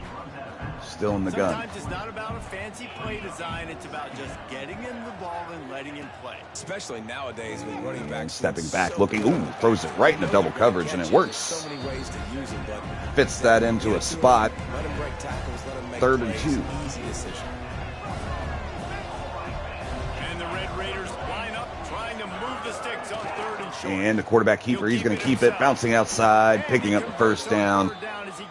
Still in the gun. Sometimes it's not about a fancy play design, it's about just getting him the ball and letting him play. Especially nowadays with running backs. Stepping back, looking, throws it right into double coverage, and it works. Fits that into a spot. 3rd and 2. And the quarterback keeper, he's going to keep it, bouncing outside, picking up the 1st down.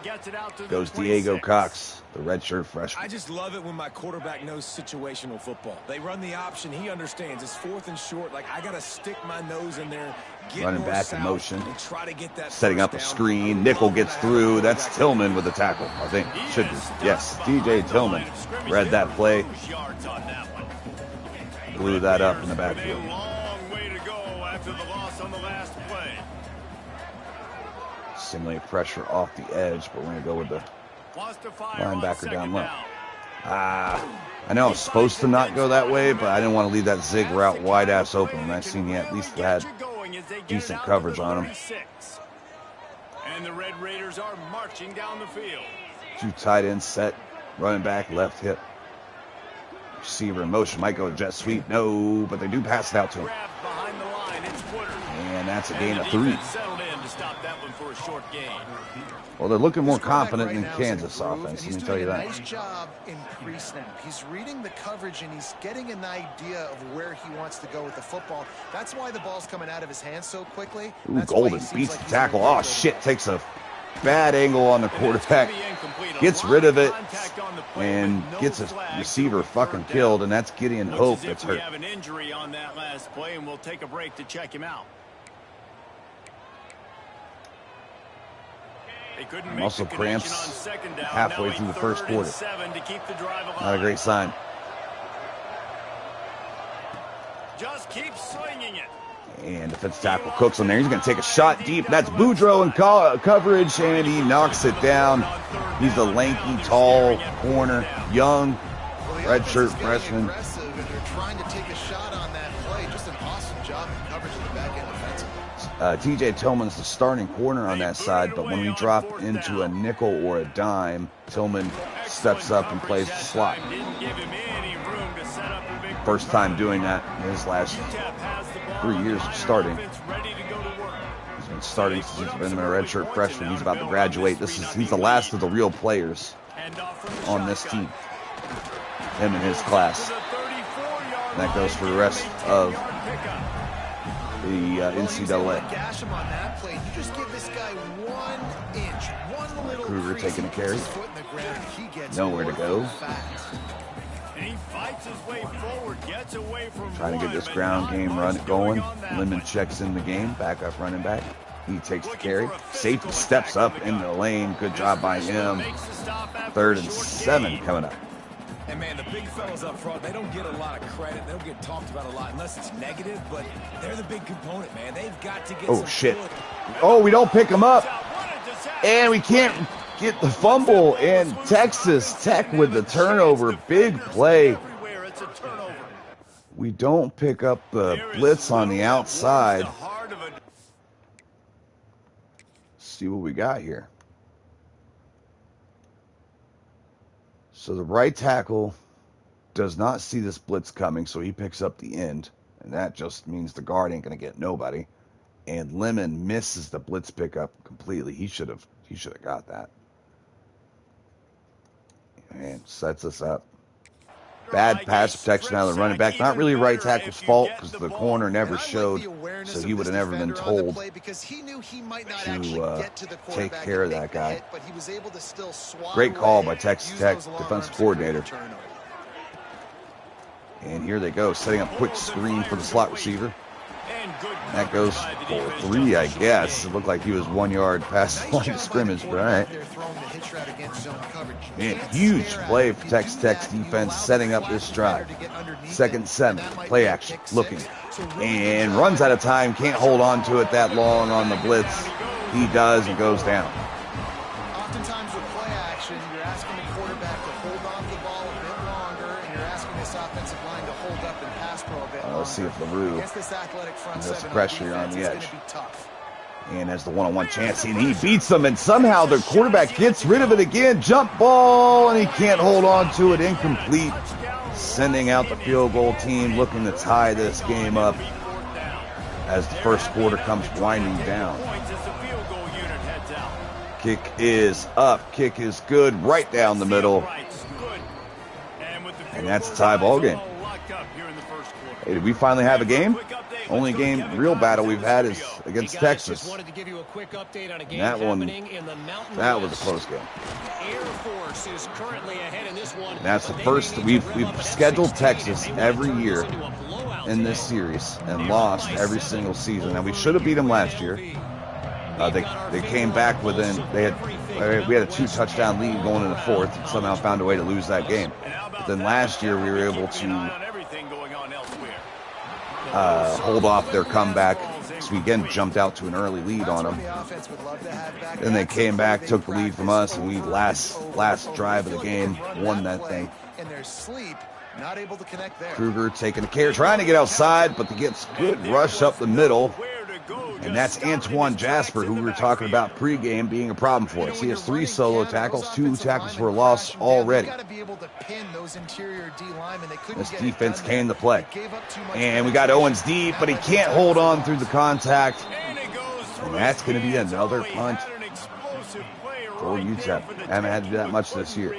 gets it out to Goes the Diego 26. Cox, the redshirt freshman. I just love it when my quarterback knows situational football. They run the option. He understands. It's 4th and short. Like, I got to stick my nose in there, get Running north, back in south, motion. and try to get that Setting up a first down. screen. Nickel gets through. That's Tillman with the tackle, I think. Should be. Yes, DJ Tillman read that play. Yards on that one. Blew that up in the A backfield. long way to go after the loss on the last play. Simulate pressure off the edge, but we're going to go with the Wants to fire on linebacker second down low. down. I know I was supposed to not go that way, but I didn't want to leave that zig route wide ass open. And I seen he at least had decent coverage on him. And the Red Raiders are marching down the field. 2 tight ends set, running back, left hip. Receiver in motion, might go a jet sweep. No, but they do pass it out to him. Grab behind the line, it's Woodard. And that's a And gain the of 3. defense settled in to stop that one for a short gain. Well, they're looking more This quarterback confident right than now is in a Kansas groove, offense, and let me tell you He's that. doing a nice job in pre-snap. He's reading the coverage, and he's getting an idea of where he wants to go with the football. That's why the ball's coming out of his hands so quickly. Ooh, That's why he Golden seems beats like the he's tackle. gonna Oh, get shit, takes a bad angle on the And it's gonna quarterback. be incomplete. A Gets lot rid of it contact on the play, and but no gets a flag, receiver so fucking third down. killed, and that's Gideon Looks Hope as if that's we hurt. have an injury on that last play, and we'll take a break to check him out. They couldn't make Muscle the connection cramps on second down. halfway Now a through the first 3rd and quarter. 7 to keep the drive alive. Not a great sign. Just keep swinging it. And defensive tackle Cooks on there. He's going to take a shot deep. That's Boudreaux in coverage, and he knocks it down. He's a lanky, tall corner, young, Well, the offense redshirt is getting freshman. aggressive, and they're trying to take a shot on that play. Just an awesome job in coverage in the back end defensively. TJ Tillman's the starting corner on that side, but when we drop into a nickel or a dime, Tillman steps up and plays the slot. Didn't give him any room to set up a big First time doing that in his last UTEP has the ball. 3 years of starting. Offense ready to go to work. He's been starting since he's been a redshirt freshman. He's about to graduate. He's the last of the real players on this team. Him and his class. And that goes for the rest of the NCAA. Gash him on that play. You just give this guy 1 inch, one little Kruger crease, taking a he carry. puts his foot in the ground, and he gets Nowhere to go. fast. And he fights his way forward, gets away from Trying to get one, this but ground not game much run going. on that Lemon one. checks in the game. Backup running back. He takes the carry. Safety steps up in the lane. Good job by him. Makes the stop after 3rd a and short 7 gain. coming up. And, man, the big fellas up front, they don't get a lot of credit. They don't get talked about a lot unless it's negative, but they're the big component, man. They've got to get Oh, some shit. good- Oh, we don't pick him up. What a disaster. And we can't get the fumble. And Texas Tech with the turnover. Big play. Everywhere, it's a turnover. We don't pick up the There is blitz on the little that warms outside. the heart of a See what we got here. So the right tackle does not see this blitz coming, so he picks up the end, and that just means the guard ain't gonna get nobody. And Lemon misses the blitz pickup completely. He should have got that. And sets us up. Bad pass protection out of the running back. Not really right tackle's fault because the corner never And I like showed, the awareness so of he would this have never been defender on the told play because he knew he might not to, actually get to the take quarterback care and of make that the guy. hit, but he was able to still swat Great call away, by Texas use Tech those long defensive arms to coordinator. create a turnover. And here they go, setting up quick screen for the slot receiver. and good That goes coverage by the for defense 3, I just a guess. short It looked like he was 1 yard past the Nice line job of by the scrimmage, but all quarterback right. there throwing the hitch route against zone coverage. You Man, can't huge stare at play it. for If you Texas do Tech's that, you defense, allow the setting up flat this defender drive. to get underneath 2nd it, and 7, and that might play be a action, pick looking. six. So really good And job. runs out of time, can't hold on to it that long on the blitz. He does and goes down. Oftentimes with play action, you're asking the quarterback to hold on to the ball a bit longer, and you're asking this offensive line to hold up and pass pro a bit longer. Let's see if LaRue Against this athletic front has seven pressure on defense, the it's edge. gonna be tough. And has the one-on-one chance, and he beats them, and somehow the quarterback gets rid of it again. Jump ball, and he can't hold on to it. Incomplete. Sending out the field goal team, looking to tie this game up as the first quarter comes winding down. Points as the field goal unit heads out. Kick is up. Kick is good, right down the middle. Right's good. And with the field And that's a goal tie ball guys game. all locked up here in the first quarter. Hey, did we finally have a game? Quick update, Only let's go to game, Kevin real Grimes battle in we've the had is studio. against Hey guys, Texas. just wanted to give you a quick update on a game That one, happening in the Mountain that was a West. close game. Air Force is currently ahead in this one. And that's the but they first. may need to We've rev up an scheduled F-16 Texas if they want to every turn this year into a blowout in this today. series and They're lost up by every 7 single season. Now we over should have beat them last UNLV. year. We've got our They finger came on back the pulse within. of We everything had a Mountain 2-touchdown West lead all going in the around fourth, and somehow college found a way to lose that game. And how But about then that? last year we were able Keeping an eye to on everything going on elsewhere. hold off their comeback. So we again jumped out to an early lead on them. Then they came back, took the lead from us, and we last drive of the game won that thing. In their sleep, not able to connect there. Kruger taking the care, trying to get outside, but he gets good rush up the middle. And that's Antoine Jasper, who we were talking about pregame being a problem for us. He has 3 solo tackles, 2 tackles for a loss already. This defense came to play. And we got Owens deep, but he can't hold on through the contact. And that's going to be another punt for UTEP. Haven't had to do that much this year.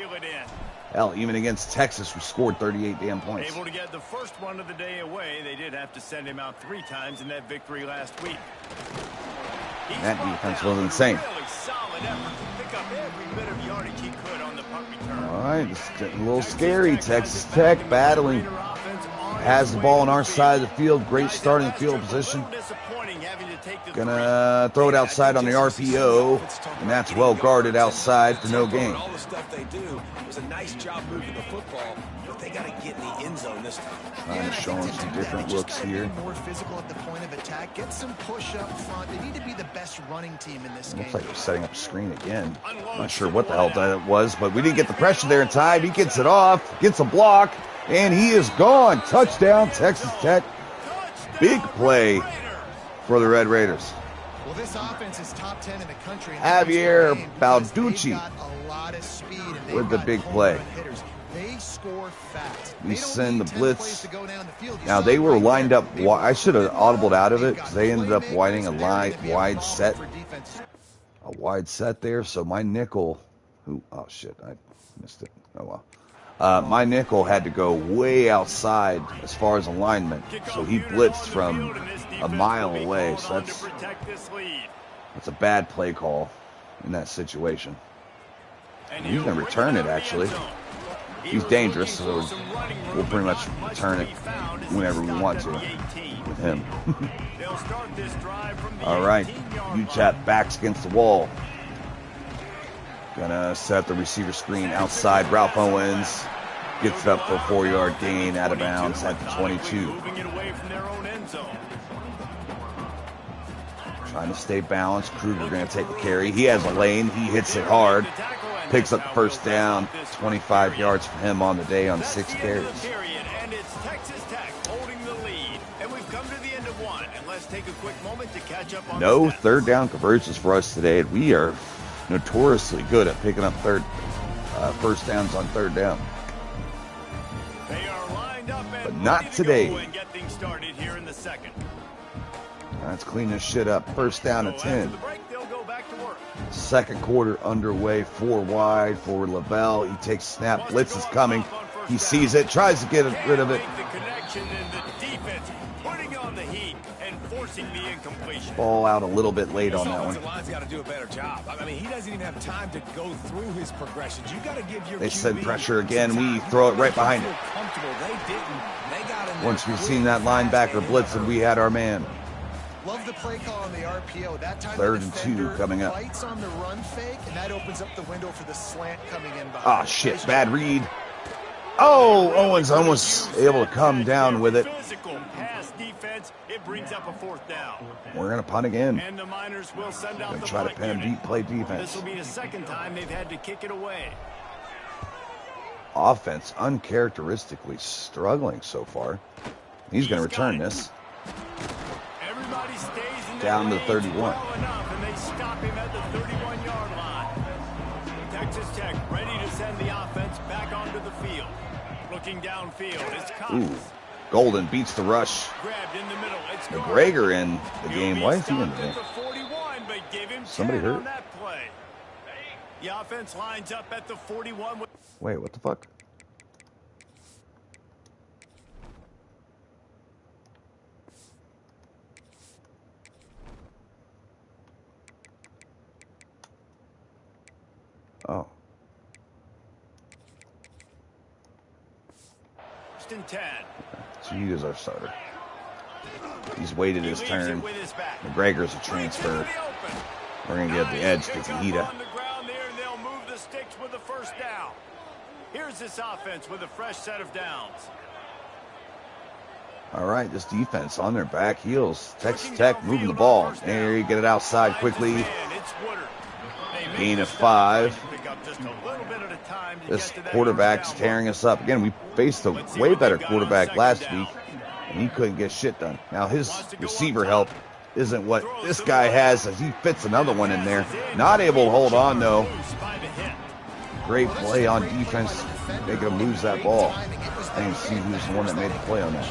Hell, even against Texas, we scored 38 damn points. Able to get the first one of the day away. They did have to send him out 3 times in that victory last week. That defense was insane. Really solid effort to pick up every bit of yardage he could on the punt return. All right, it's getting a little scary. Texas Tech battling. Has the ball on our side of the field. Great starting field position. Gonna throw it outside on the RPO, and that's well guarded outside for no gain. All the stuff they do was a nice job moving the football, but they got to get in the end zone this time. Trying to show them some different looks here. More physical at the point of attack. Get some push up front. They need to be the best running team in this game. Looks like they're setting up a screen again. I'm not sure what the hell that was, but we didn't get the pressure there in time. He gets it off, gets a block, and he is gone. Touchdown, Texas Tech. Big play for the Red Raiders. Well, this offense is top 10 in the country. Javier Balducci with with the big play. They score fast. We send the blitz. Now they were lined up. I should have audibled out of it because they ended up widening a wide set there. So my nickel, oh shit, I missed it. Oh well. My nickel had to go way outside as far as alignment, so he blitzed from a mile away. So that's a bad play call in that situation. And he's going to return it, actually. He's dangerous, so we'll pretty much return it whenever we want to with him. All right, UTEP backs against the wall. Gonna set the receiver screen outside. Ralph Owens gets it up for a 4-yard gain out of bounds at the 22. Trying to stay balanced. Kruger going to take the carry. He has a lane. He hits it hard. Picks up the first down. 25 yards for him on the day on 6 carries. And it's Texas Tech holding the lead. And we've come to the end of one. And let's take a quick moment to catch up on No the stats. third down conversions for us today. And we are notoriously good at picking up first downs on third down. They are lined up and But not ready to today. go and get things started here in the second. Let's clean this shit up. First down at So 10. after the break, they'll go back to work. Second quarter underway. 4 wide for LaBelle. He takes snap. Blitz is coming. He sees it. Tries to get rid of it. The connection and the defense putting on the heat and forcing the incompletion. Ball out a little bit late on that one. Offensive line's got to do a better job. I mean, he doesn't even have time to go through his progressions. You got to give your They send QB pressure again. some We time. throw it right behind Feel it. comfortable. They didn't. They got in there Once we've quick, seen that fast, linebacker and blitz, and we had our man. Love the play call on the RPO. That time Third the and 2 defender coming up. fights on the run fake, and that opens up the window for the slant coming in behind. Ah, shit. Bad read. Oh, Owens almost able to come down with it. Physical pass defense, it brings up a 4th down. We're going to punt again. And the Miners will send out Gonna the try to punt pin him unit. deep, play This defense. will be the second time they've had to kick it away. Offense uncharacteristically struggling so far. He's going to return this. Everybody stays in Down to their the lanes 31. well enough, and they stop him at the 31-yard line. Texas Tech ready to send the offense back onto the field. Looking downfield, it's Cox. Ooh, Golden beats the rush. Grabbed in the middle. It's McGregor in the game. Why is he in the game? At the 41, but give him Somebody 10 hurt? on that play. The offense lines up at the 41 with Wait, what the fuck? Oh. First and 10. So he is our starter. He's waited his turn. McGregor's a transfer. We're going to get the edge to Tahita. They'll move the sticks with the first down. Here's this offense with a fresh set of downs. All right, this defense on their back heels. Texas Tech moving the ball. There, you get it outside quickly. Gain of 5. This quarterback's tearing us up. Again, we faced a way better quarterback last week, and he couldn't get shit done. Now, his receiver help isn't what this guy has, as he fits another one in there. Not able to hold on, though. Great play on defense, making him lose that ball. I didn't see who's the one that made the play on that.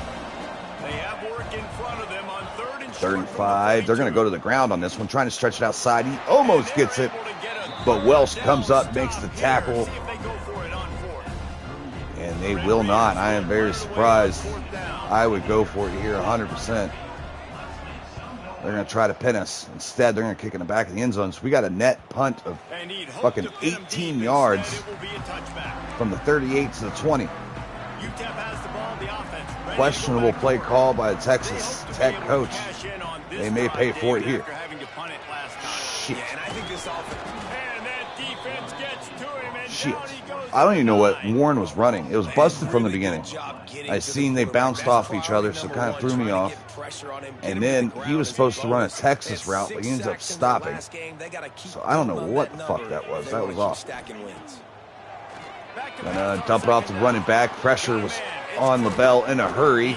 They have work in front of them on 3rd and 3rd and 5. They're going to go to the ground on this one, trying to stretch it outside. He almost gets it, but Welsh comes up, makes the tackle, and they will not. I am very surprised. I would go for it here 100%. They're going to try to pin us. Instead, they're going to kick in the back of the end zone. So we got a net punt of fucking 18 yards from the 38 to the 20. Questionable play call by the Texas Tech coach. They may pay for it here. Shit. Shit. I don't even know what Warren was running. It was busted from the beginning. I seen they bounced off each other, so it kind of threw me off. And then he was supposed to run a Texas route, but he ends up stopping. So I don't know what the fuck that was. That was off. Gonna dump it off the running back. Pressure was on LaBelle in a hurry.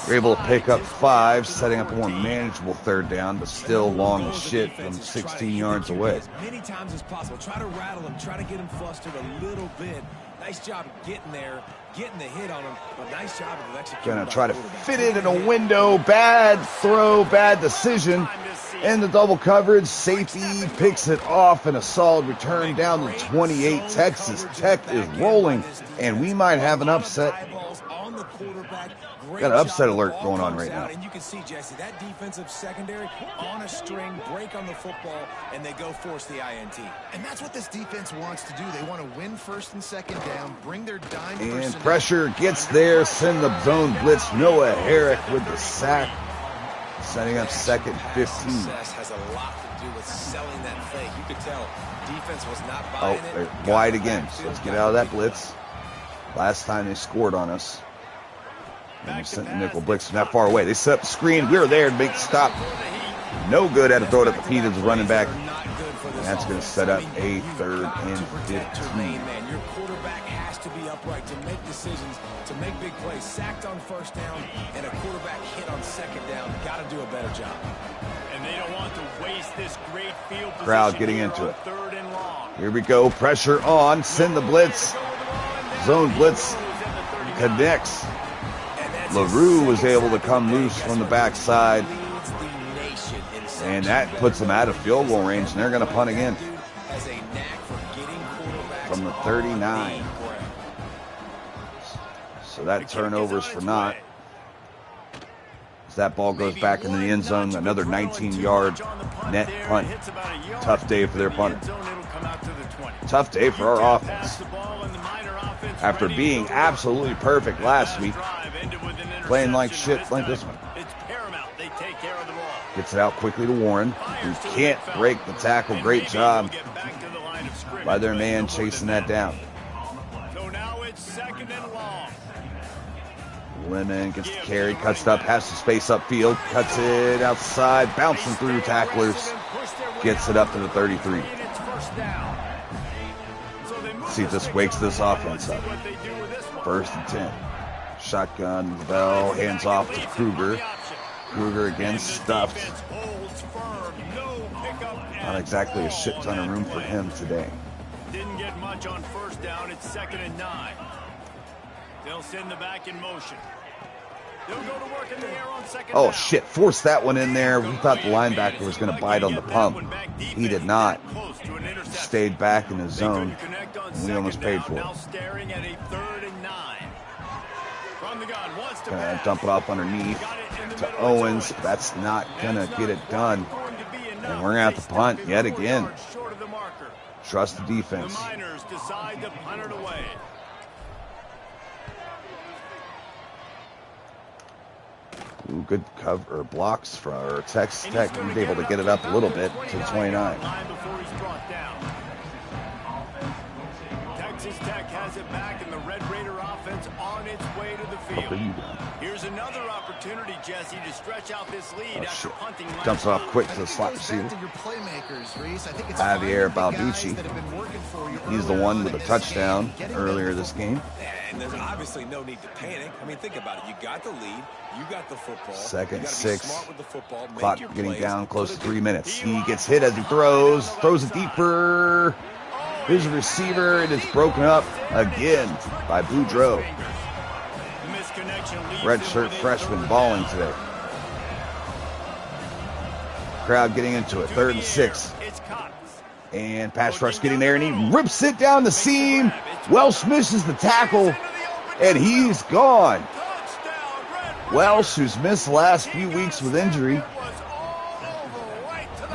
We're able to pick up 5, setting up a more manageable 3rd down, but still long as shit from 16 yards away. As many times as possible. Try to rattle him. Try to get him flustered a little bit. Nice job getting there, getting the hit on him, but nice job of executing. Gonna try to fit it in a window. Bad throw, bad decision. In the double coverage, safety picks it off, and a solid return down to 28. Texas Tech is rolling, and we might have an upset. Got an upset alert going on right now. And you can see, Jesse, that defensive secondary on a string, break on the football, and they go force the INT. And that's what this defense wants to do. They want to win 1st and 2nd down, bring their dime and pressure gets there, send the zone blitz. Noah Herrick with the sack, setting up 2nd 15. Success has a lot to do with selling that fake. You could tell defense was not buying it. They're wide again, so let's get out of that blitz. Last time they scored on us. And we sent the nickel blitz from that far away. They set up the screen. We were there to make the stop. No good. Had to throw it at the feet of the running back. And that's going to set up a 3rd and 15. Your quarterback has to be upright to make decisions, to make big plays. Sacked on 1st down and a quarterback hit on 2nd down. Got to do a better job. And they don't want to waste this great field position. Crowd getting into it. 3rd and long. Here we go. Pressure on. Send the blitz. Zone blitz connects. LaRue was able to come loose from the backside, and that puts them out of field goal range, and they're going to punt again from the 39. So that turnover's for naught. As that ball goes back into the end zone, another 19-yard net punt. Tough day for their punter. Tough day for our offense. After being absolutely perfect last week, playing like shit like this one. Gets it out quickly to Warren, who can't break the tackle. Great job by their man chasing that down. So now it's 2nd and long. Lemon gets the carry, cuts it up, has the space upfield, cuts it outside, bouncing through tacklers, gets it up to the 33. See if this wakes this offense up. 1st and 10. Shotgun, Bell, hands off to Kruger. Kruger again stuffed. Not exactly a shit ton of room for him today. Didn't get much on 1st down. It's 2nd and 9. They'll send the back in motion. They'll go to work in the air on 2nd Oh down. shit, forced that one in there. We thought the linebacker was going to bite on the pump. He did not. Stayed back in his zone. We almost paid for it. Now staring at a 3rd and 9. From the gun, wants to Gonna dump it off underneath to Owens. That's not gonna get it done. And we're gonna have to punt yet again. Trust the The defense. Miners decide to punt it away. Ooh, good cover blocks for Texas Tech. He's able to get it up a little bit to 29. Before he's brought down. Texas Tech has it back, and the Red Raider offense on its way to the What are field. you doing? Here's another opportunity, Jesse, to stretch out this lead Oh, after shit. punting last Dumps it off week. quick to the It slot goes receiver. back to your playmakers, Reese. I think it's Javier finding the guys Balducci. that have been working for you He's the early one on with in a this touchdown game, getting earlier them this game. And there's obviously no need to panic. I mean, think about it. You got the lead. You got the football. Second, you gotta be 6. smart with the football. Make Clock your getting plays, down close put to a 3 good- minutes. He gets hit as he throws it deeper. Here's a receiver, and it's broken up again by Boudreaux. Redshirt freshman balling today. Crowd getting into it. 3rd and 6. And pass rush getting there, and he rips it down the seam. Welsh misses the tackle, and he's gone. Welsh, who's missed the last few weeks with injury,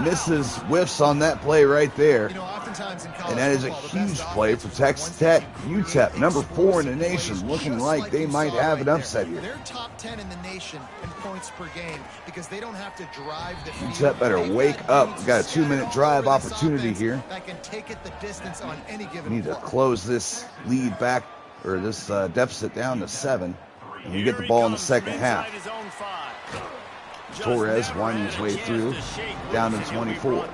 misses whiffs on that play right there. You know, oftentimes in college And that is a football, the best huge play for offenses, Texas once they Tech. get UTEP, great number 4 in the explosive nation, plays, looking just like they you might saw have right an upset there. here. They're top 10 in the nation in points per game because they don't have to drive the field. UTEP better They've wake got up. dudes We've got a scattered 2-minute all drive over this opportunity offense here. that can take it the distance on any given We need to play. close this lead back, or this deficit down to 7. And we get the ball in the second half. Torres winding his way through, down to 24.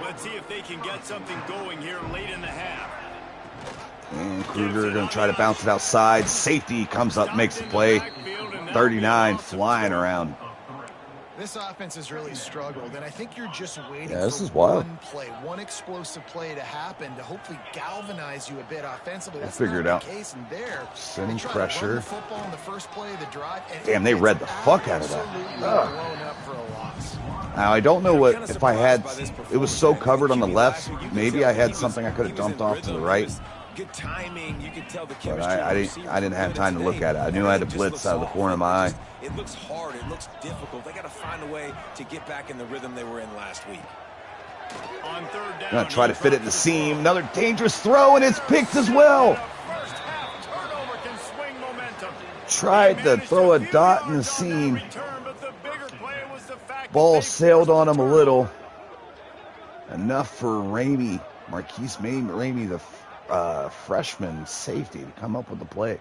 Let's see if they can get something going here late in the half. And Kruger going to try to bounce it outside. Safety comes up, makes the play. 39 flying around. This offense has really struggled, and I think you're just waiting this for is wild. one play, one explosive play to happen to hopefully galvanize you a bit offensively. We'll That's figure not it the out. case in there. Sending They try to run pressure. the football in the first play of the drive, and Damn, they it's read the fuck out of that. absolutely Ugh. blown up for a loss. Now, I don't know what, if I had, it was so covered on the left, maybe I had something I could have dumped off to the right. Good timing. You can tell the But chemistry. I didn't have time to look at it. I knew I had to blitz out of the corner of my eye. It looks hard. It looks difficult. They got to find a way to get back in the rhythm they were in last week. On 3rd down, Gonna try to fit it in the seam. Another dangerous throw, and it's picked as well. First half turnover can swing momentum. Tried to throw a dot in the seam. Ball sailed on him a little. Enough for Ramey, Marquise Ramey, the freshman safety, to come up with the play.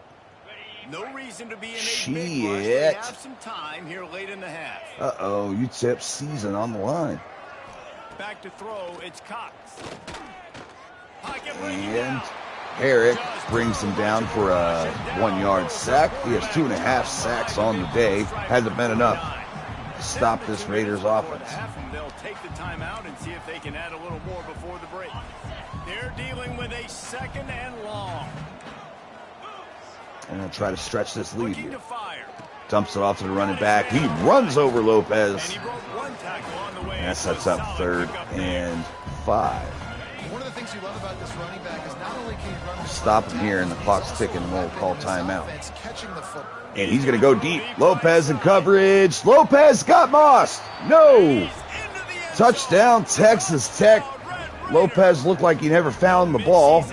No reason to be in a Shit. big rush. They have some time here late in the half. Uh-oh, UTEP season on the line. Back to throw, it's Cox. Pocket And Herrick brings him down for a 1-yard sack. He has 2.5 sacks on the day. Hasn't been enough to stop this Raiders offense. They'll take the timeout and see if they can add a little more before the break. They're dealing with a 2nd and long. And they'll try to stretch this lead Looking here. to fire. Dumps it off to the running back. He runs over Lopez. And he broke one tackle on the way. And that sets up 3rd and 5. One of the things you love about this running back is not only can he run the Stop him here, and the clock's ticking, and we'll call timeout. offense, catching the football. And he's going to go deep. Lopez in coverage. Lopez got mossed. No. Touchdown, Texas Tech. Lopez looked like he never found the ball.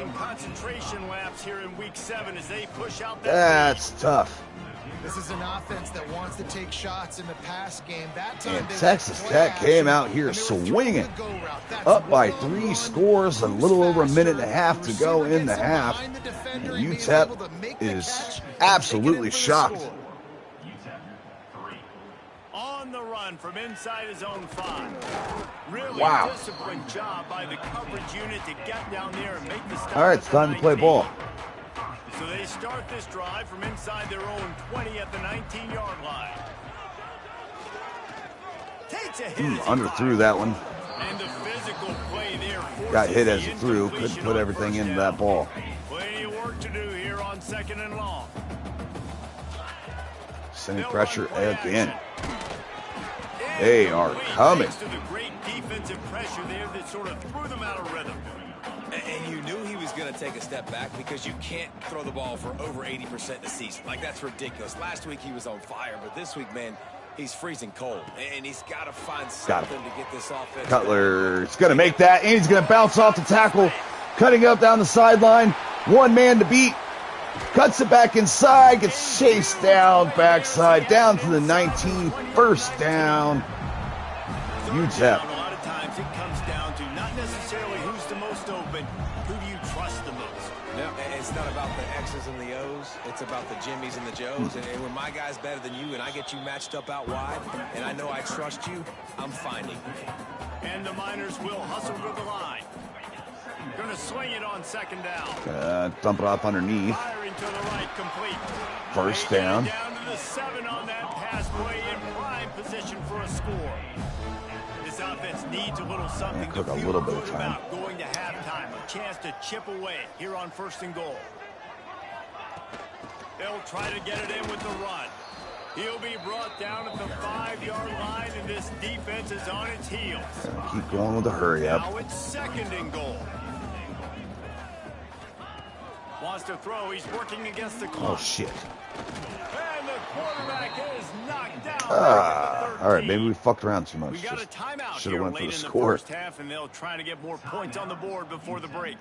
That's tough. This is an offense that wants to take shots in the pass game. That time And they Texas went Tech play came action, out here and they were throwing swinging. the go route. That's Up by what we 3 love. scores, a little over a minute and a half to go in the half. Behind the defender, And he being UTEP able to make the is catch and absolutely take it in for the shocked. score. On the run from inside his own 5. Really Wow. disciplined job by the coverage unit to get down there and make the stop. All right, it's time to play ball. So they start this drive from inside their own 20 at the 19-yard line. Takes a hit. Underthrew that one. And the physical play there forces Got hit as the it threw. Couldn't incompletion put on everything first into down. that ball. Plenty of work to do here on 2nd and long. Sending They'll pressure run play again. action. They are coming. Thanks to the great defensive pressure there that sort of threw them out of rhythm. And you knew he was going to take a step back because you can't throw the ball for over 80% in the season. Like, that's ridiculous. Last week he was on fire, but this week, man, He's freezing cold, and he's got to find something to get this offense. Cutler's going to make that, and he's going to bounce off the tackle, cutting up down the sideline. One man to beat. Cuts it back inside, gets chased down, backside, down to the 19, first down. UTEP. A lot of times it comes down to not necessarily who's the most open, who do you trust the most? No, it's not about the X's and the O's. It's about the Jimmys and the Joes. And when my guy's better than you and I get you matched up out wide, and I know I trust you, I'm finding you. And the Miners will hustle to the line. Going to swing it on second down. Dump it off underneath. Firing to the right, complete. First down. Down to the 7 on that pass play, in prime position for a score. This offense needs a little something took to a feel little bit good of time. about going to halftime. A chance to chip away here on 1st and goal. They'll try to get it in with the run. He'll be brought down at the 5-yard line, and this defense is on its heels. Keep going with the hurry up. Now it's 2nd and goal. Wants to throw. He's working against the Oh, clock. shit. And the quarterback is knocked down. All right, maybe we fucked around too much. We got a Just timeout should here have went late for the in the score. first half, and they'll try to get more points on the board before the break.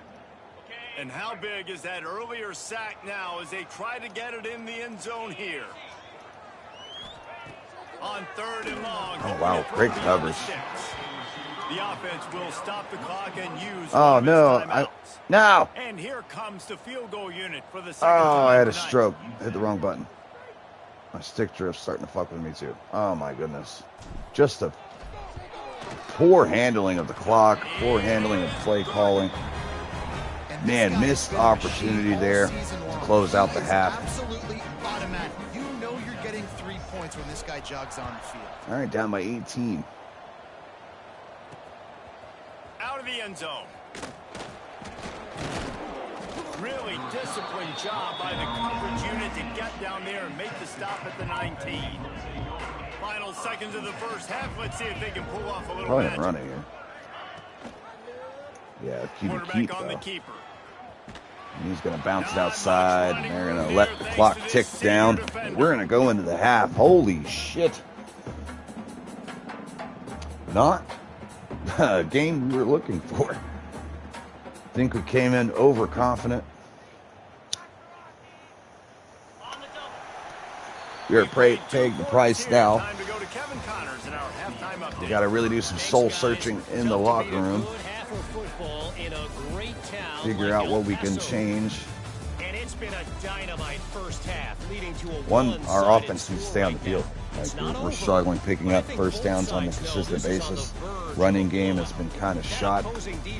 And how big is that earlier sack now as they try to get it in the end zone here? On 3rd and long. Oh, wow, great coverage. The offense will stop the clock and use Oh, no. No. And here comes the field goal unit for the Oh, second time I had a tonight. stroke. Hit the wrong button. My stick drift's starting to fuck with me, too. Oh, my goodness. Just a poor handling of the clock, poor handling of play calling. Man, missed opportunity there to close out the half. Absolutely automatic. You know you're getting 3 points when this guy jogs on the field. All right, down by 18. Out of the end zone. Really disciplined job by the coverage unit to get down there and make the stop at the 19. Final seconds of the first half. Let's see if they can pull off a little Probably magic. not running here. Yeah, keep Quarterback on the though. keeper. He's going to bounce it outside, and they're going to let the clock tick down. We're going to go into the half. Holy shit. Not a game we were looking for. I think we came in overconfident. We are paying the price now. Time to go to Kevin Connors in our halftime update. We got to really do some soul searching in the locker room. Figure out what we can change. And it's been a dynamite first half, leading to a Our offense needs to stay on the field. Like we're struggling picking up first downs on a consistent basis. Running game has been kind of shot,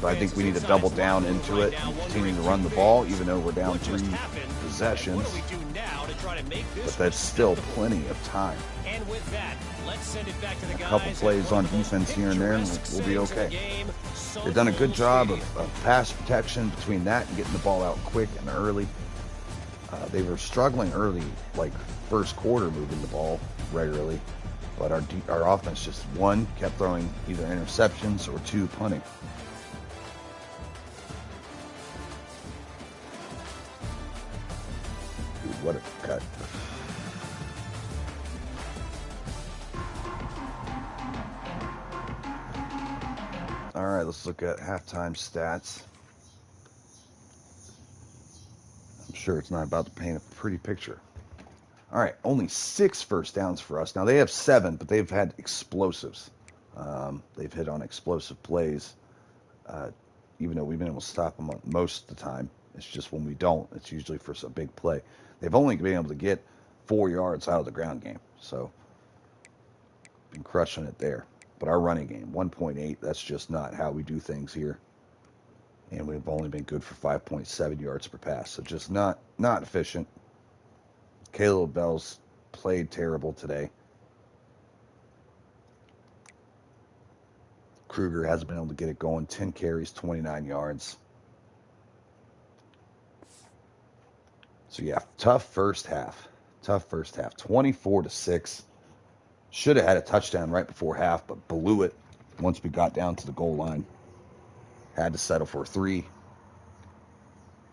but I think we need to double down into it and continue to run the ball, even though we're down 3 possessions. But that's still plenty of time. And with that, let's send it back to the A guys. couple plays on defense here and there, and we'll be okay. They've done a good job of pass protection between that and getting the ball out quick and early. They were struggling early, like first quarter, moving the ball regularly. But our offense just, 1, kept throwing either interceptions or 2, punting. Dude, what a cut. All right, let's look at halftime stats. I'm sure it's not about to paint a pretty picture. All right, only 6 first downs for us. Now, they have 7, but they've had explosives. They've hit on explosive plays, even though we've been able to stop them most of the time. It's just when we don't, it's usually for some big play. They've only been able to get 4 yards out of the ground game, so been crushing it there. But our running game, 1.8, that's just not how we do things here. And we've only been good for 5.7 yards per pass, so just not efficient. Caleb Bell's played terrible today. Kruger hasn't been able to get it going. 10 carries, 29 yards. So, yeah, tough first half. 24-6. Should have had a touchdown right before half, but blew it once we got down to the goal line. Had to settle for 3.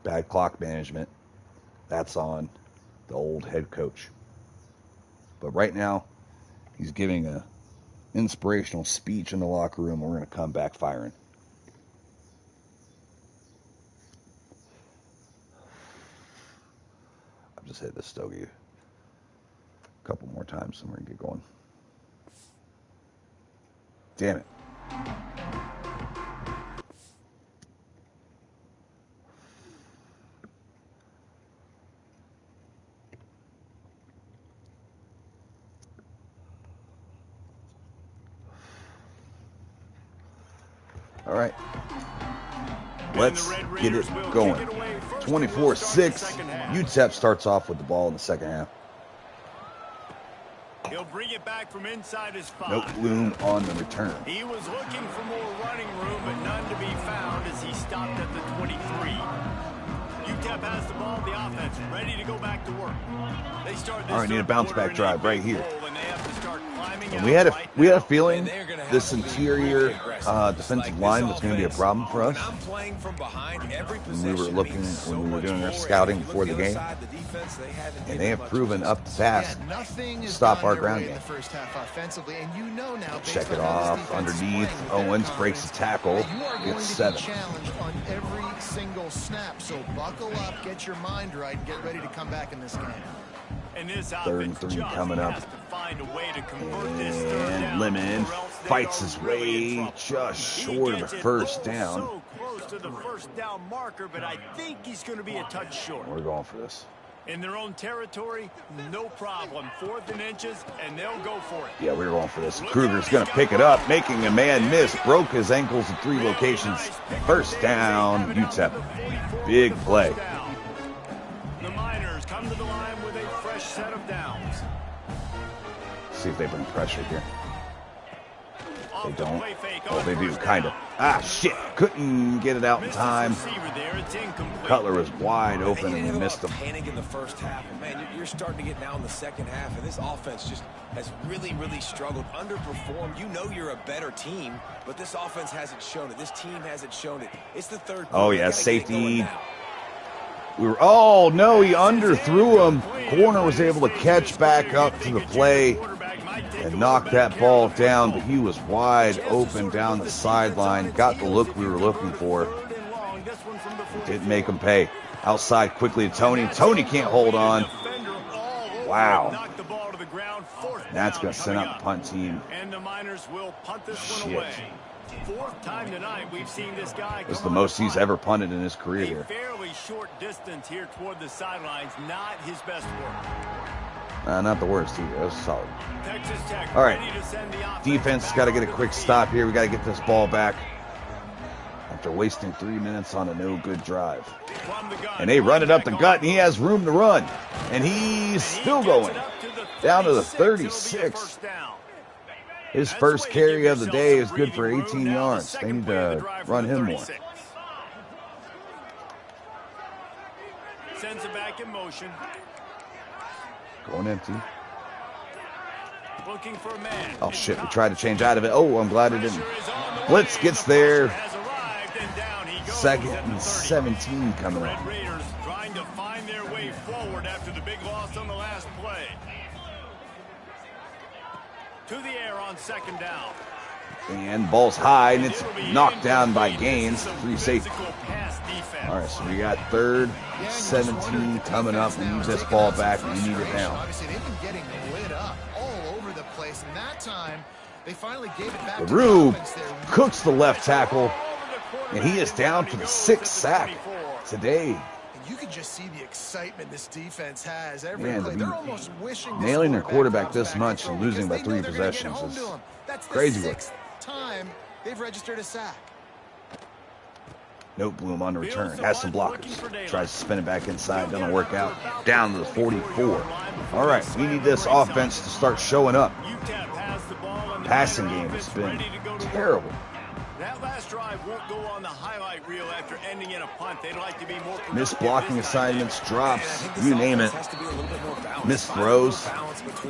Bad clock management. That's on the old head coach. But right now, He's giving a inspirational speech in the locker room. We're going to come back firing. I'll just hit this stogie a couple more times and we're going to get going. Damn it. All right. Let's get it going. 24-6. UTEP starts off with the ball in the second half. He'll bring it back from inside his 5. Nope, Bloom on the return. He was looking for more running room, but none to be found as he stopped at the 23. UTEP has the ball, the offense ready to go back to work. They start this. All right, need a bounce back drive right here. And we had out a feeling this interior defensive line was going to be a problem for us. When we were doing our scouting before the game, and they have proven up the pass to stop our ground game. Check it off underneath. Owens breaks the tackle, gets 7. On every single snap, so buckle up, get your mind right, and get ready to come back in this game. And this 3rd and 3 coming up. And Lemon fights his way just short of the first down. So close to the first down marker, but I think he's going to be a touch short. We're going for this. In their own territory, no problem. 4th and inches, and they'll go for it. Yeah, we're going for this. Kruger's going to pick it up, making a man miss. Broke his ankles in 3 locations. First down, UTEP. Big play. The Miners come to the line with a fresh set of downs. See if they bring pressure here. They don't. Oh, they do, kind of. Ah, shit. Couldn't get it out in time. Cutler was wide open and he missed him. Panic in the first half. Man, you're starting to get now in the second half, and this offense just has really struggled, underperformed. You know you're a better team, but this offense hasn't shown it. This team hasn't shown it. It's the third. Oh, yeah, safety. Oh, no, he underthrew him. Corner was able to catch back up to the play and knock that ball down, but he was wide open down the sideline. Got the look we were looking for. Didn't make him pay. Outside quickly to Tony. Tony can't hold on. Wow. That's going to send out the punt team. And the Miners will punt this one away. 4th time tonight we've seen this guy. This is the most he's ever punted in his career here. Fairly short distance here toward the sidelines. Not his best work. Not the worst either. That was solid. Texas Tech all right. ready to send the Defense got to get a quick stop here. We got to get this ball back after wasting 3 minutes on a no-good drive. And they run it up the gut, and he has room to run. And he's still going. Down to the 36. His first carry of the day is good for 18 yards. They need to run him more. Sends it back in motion. Going empty. Looking for a man. Oh, shit. We tried to change out of it. Oh, I'm glad it didn't. Blitz gets there. 2nd and 17 coming up. Red Raiders trying to find their way forward after the big loss on the last play. To the air on 2nd down. And ball's high, and it's knocked down by Gaines. 3 safety. All right, so we got 3rd, 17 coming up. We need this ball back. We need it now. Obviously, they've been getting lit up all over the place, and that time they finally gave it back. LaRue cooks the left tackle, and he is down for the 6th sack today. You can just see the excitement this defense has every Man, play. They're almost wishing nailing their quarterback this much and losing by 3 possessions is crazy work. That's the 6th time they've registered a sack. Nope, Bloom on the return. Has some blockers. Tries to spin it back inside. Doesn't work out. Down to the 44. All right, we need this offense to start showing up. Passing game has been terrible. That last drive won't go on the highlight reel after ending in a punt. They'd like to be more missed blocking assignments, drops, you name it. Missed throws.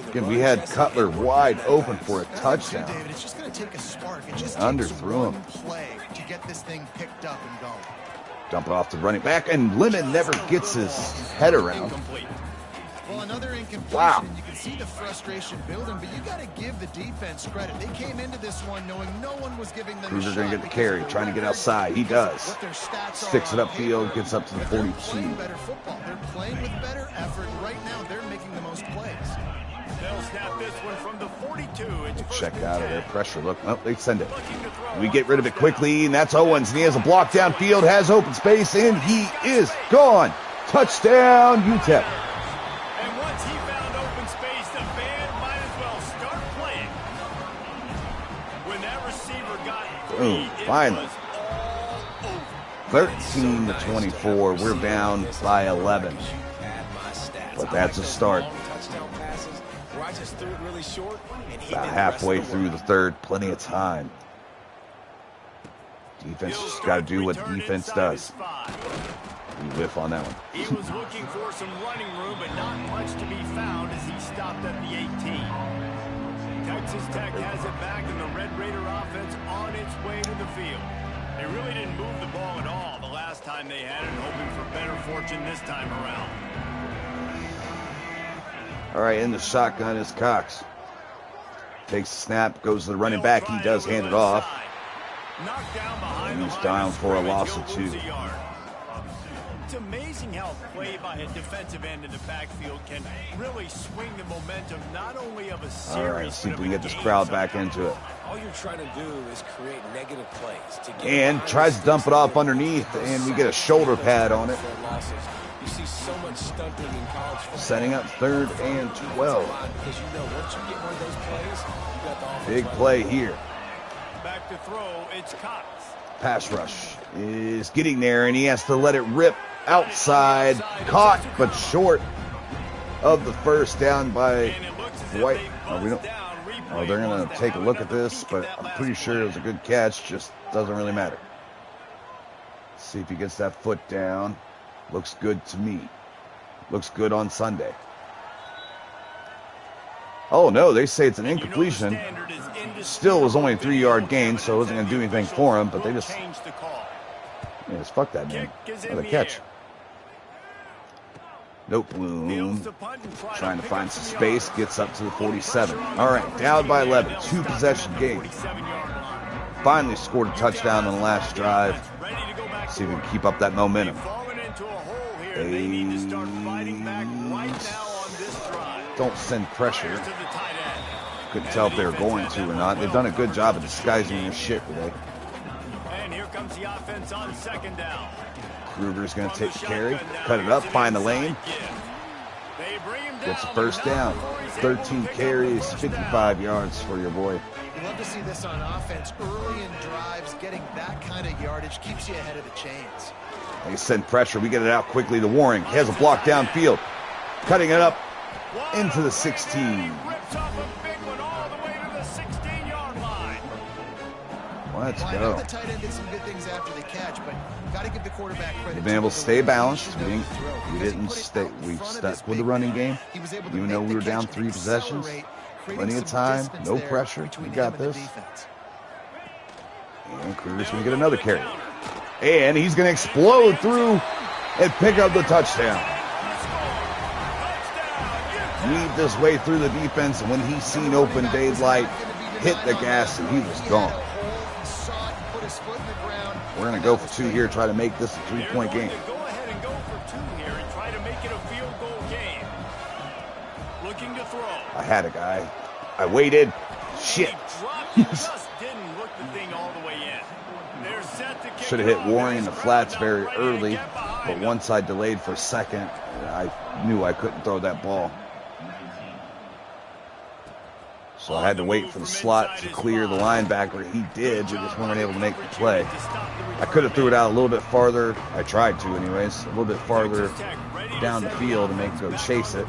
Again, we had Cutler wide open for a touchdown. David, it's just going to take a spark. It just Underthrew him. Play to get this thing picked up and going. Dump it off to running back, and Lemon never gets his head around. Well, another incompletion, Wow. and you can see the frustration building, but you got to give the defense credit. They came into this one knowing no one was giving them Kruger a going shot to get the because carry, of trying to their get record, outside. He because of does. what their stats Sticks are it on upfield, paper, gets up to the but they're 42. playing better football. They're playing with better effort. Right now, they're making the most plays. They'll snap this one from the 42. It's first Check and out of 10. their pressure. Look, oh, they send it. Looking to throw We on get rid of it first quickly, and that's Owens, and he has a block downfield, has open space, and he is gone. Touchdown, UTEP. And once he found open space, the band might as well start playing. When that receiver got Boom, it finally. was all over. 13 to 24. We're down by 11. But that's a start. About halfway through the third, plenty of time. Defense just got to do what defense does. We whiff on that one. He was looking for some running room, but not much to be found as he stopped at the 18. Texas Tech has it back, and the Red Raider offense on its way to the field. They really didn't move the ball at all the last time they had it, hoping for better fortune this time around. All right, in the shotgun is Cox. Takes the snap, goes to the running back. He does hand it off. Knocked down behind He's the line down of for a scrimmage, loss he'll of lose 2. a yard. It's amazing how play by a defensive end in the backfield can really swing the momentum not only of a series, All right, let's see but if of we a can get this game crowd back into it. All you're trying to do is create negative plays. To get And behind tries the to dump sticks it off and underneath, those and we get a sacks, shoulder those pad on it. turnover losses. You see so much stunting in college football. Setting up 3rd and 12. Because you know once you get one of those plays, you got the offense Big running. play here. Back to throw, it's Cox. Pass rush is getting there, and he has to let it rip outside. Caught, but short of the first down by And it looks as if White. they Oh, we don't. buzzed down. Oh, Replay they're going wants to to take a have look at another this, peek but that I'm last pretty sure play. it was a good catch. Just doesn't really matter. See if he gets that foot down. Looks good to me. Looks good on Sunday. Oh, no, they say it's an incompletion. You know the standard is indisputable. Still was only a 3-yard gain, so it wasn't going to do anything for him, but they just, Change the call. yeah, just fuck that, man. Kick is in Another the catch. air. Nope, boom. Kneels to punt and try Trying to pick find up some some space, yards. gets up to the Pressure 47. on the All right, coverage down by team 11, there. They'll 2 stop possession at the game. 47-yard line. Finally scored a touchdown on the last drive. Ready to go back See if to we can work. keep up that momentum. They've fallen into a hole here. They need to start fighting back right now on this drive. Don't send pressure. Fires to the tight end. Couldn't tell if they were going to or not. They've done a good job of disguising their shit today. And here comes the offense on 2nd down. Kruger's going to From the take the carry, shotgun now, cut it up, here's an find the inside lane. give. They bring him Gets the down, first but not down. before he's able to 13 pick up the carries, first 55 down. yards for your boy. You love to see this on offense. Early in drives, getting that kind of yardage keeps you ahead of the chains. They send pressure. We get it out quickly to Waring. He has a block downfield. Cutting it up into the 16. Rips off a big one all the way to the 16-yard line. Let's Well, I know go. the tight end did some good things after the catch, but got to give the quarterback credit. We've been able to the stay way balanced. he We used the throw. didn't Because he stay. put it out in We front of stuck this with the big running man. game. He was able to Even make though we the were down catch 3 and possessions. accelerate, creating Plenty of some time. distance No there pressure. between We got him and the this. defense. And Kruger's going to get another carry. And he's going to explode through and pick up the touchdown. Weaved his way through the defense, and when he seen open daylight, hit the gas, and he was gone. We're going to go for 2 here, try to make this a 3-point game. Go ahead and go for 2 here and try to make it a field goal game. Looking to throw. I had a guy. I waited. Shit. And he dropped it, just didn't look the thing all the way in. They're set to kick Should have it hit off. Warren in the This flats crowd very now ready to early, get behind but him. once I delayed for a second, I knew I couldn't throw that ball. So I had to wait for the slot to clear the linebacker. He did, we just weren't able to make the play. I could have threw it out a little bit farther. I tried to anyways, a little bit farther down the field and make it go chase it.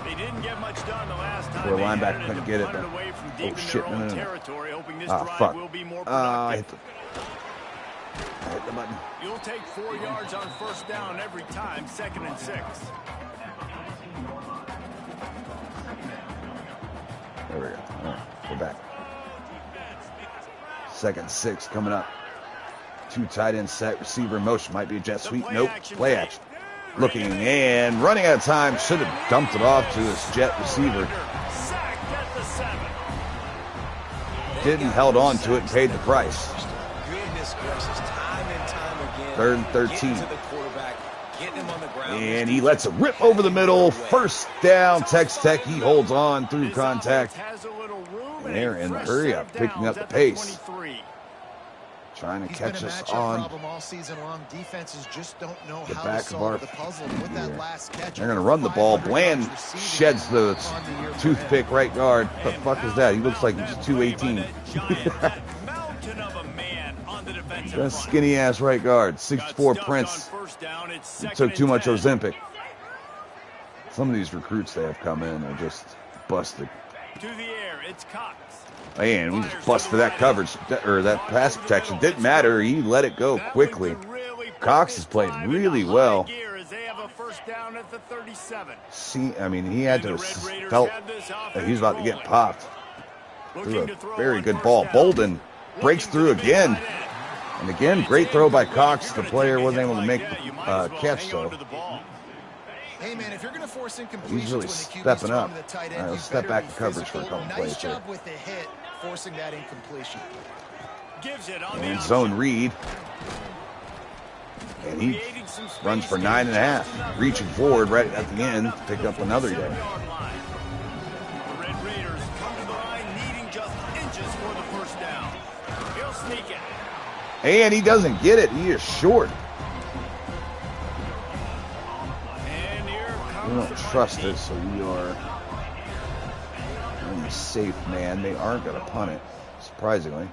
They didn't get much done the last time. Where a they had linebacker it, couldn't and get it, punted but- away from oh, deep in shit, their no, own no, no. territory, hoping this Ah, drive fuck. will be more I productive. hit the button. You'll take 4 yards on 1st down every time, 2nd and 6. There we go. All right, we're back. 2nd 6 coming up. 2 tight end set, receiver in motion. Might be a jet sweep. Nope. Play action. looking and running out of time. Should have dumped it off to his jet receiver. Sacked at the 7. Didn't, held on to it and paid the price. Goodness gracious, time and time again. 3rd and 13. Getting to the quarterback, getting him on the ground. And he lets it rip over the middle. First down, Texas Tech. He holds on through This contact. offense has a little room And they're a in the fresh hurry set up, of picking up downs the at pace. 23. Trying to He's catch been a us matchup on problem all season long. Defenses just don't know the how back to of our solve the puzzle. With that last catch, They're going to run the ball. 500 Bland yards receiving sheds the on the year for toothpick him. right guard. What the fuck is that? He looks like he's 218. That mountain of a man on the defensive That front. skinny ass right guard. Got 6'4" stuffed Prince. on first down. It's He 2nd took too and much 10. Ozempic. Some of these recruits they have come in are just busted. To the air, it's Cox. Man, we just busted that coverage, or that pass protection. Didn't matter. He let it go That quickly. one could really put Cox this has played drive really into well. high gear as they have a first down at the 37. See, I mean, he had to And have the Red Raiders felt have this that he was about to get offense popped. rolling. Threw Looking to a throw very on good first ball. down. Bolden breaks Looking through to the big again. tight end. And again, great throw by Cox. The You're gonna player take a wasn't hit able to like make that, you the might as well catch, hang on though. to the ball. Hey man, if you're going to force incompletions He's really when the QB's stepping thrown up. to the tight All right, end, let's you step better back be to coverage for a physical. couple Nice plays here. job with the hit, forcing that incompletion. Gives it on And the zone outside. read. And he Creating some space, runs for getting 9.5. just enough Reaching room. forward right at the end to pick up another yard. 7-yard line. The Red Raiders come to the line needing just inches for the first down. He'll sneak it. And he doesn't get it. He is short. And here comes We don't the trust punt it, so we are in the safe man. They aren't going to punt it, surprisingly.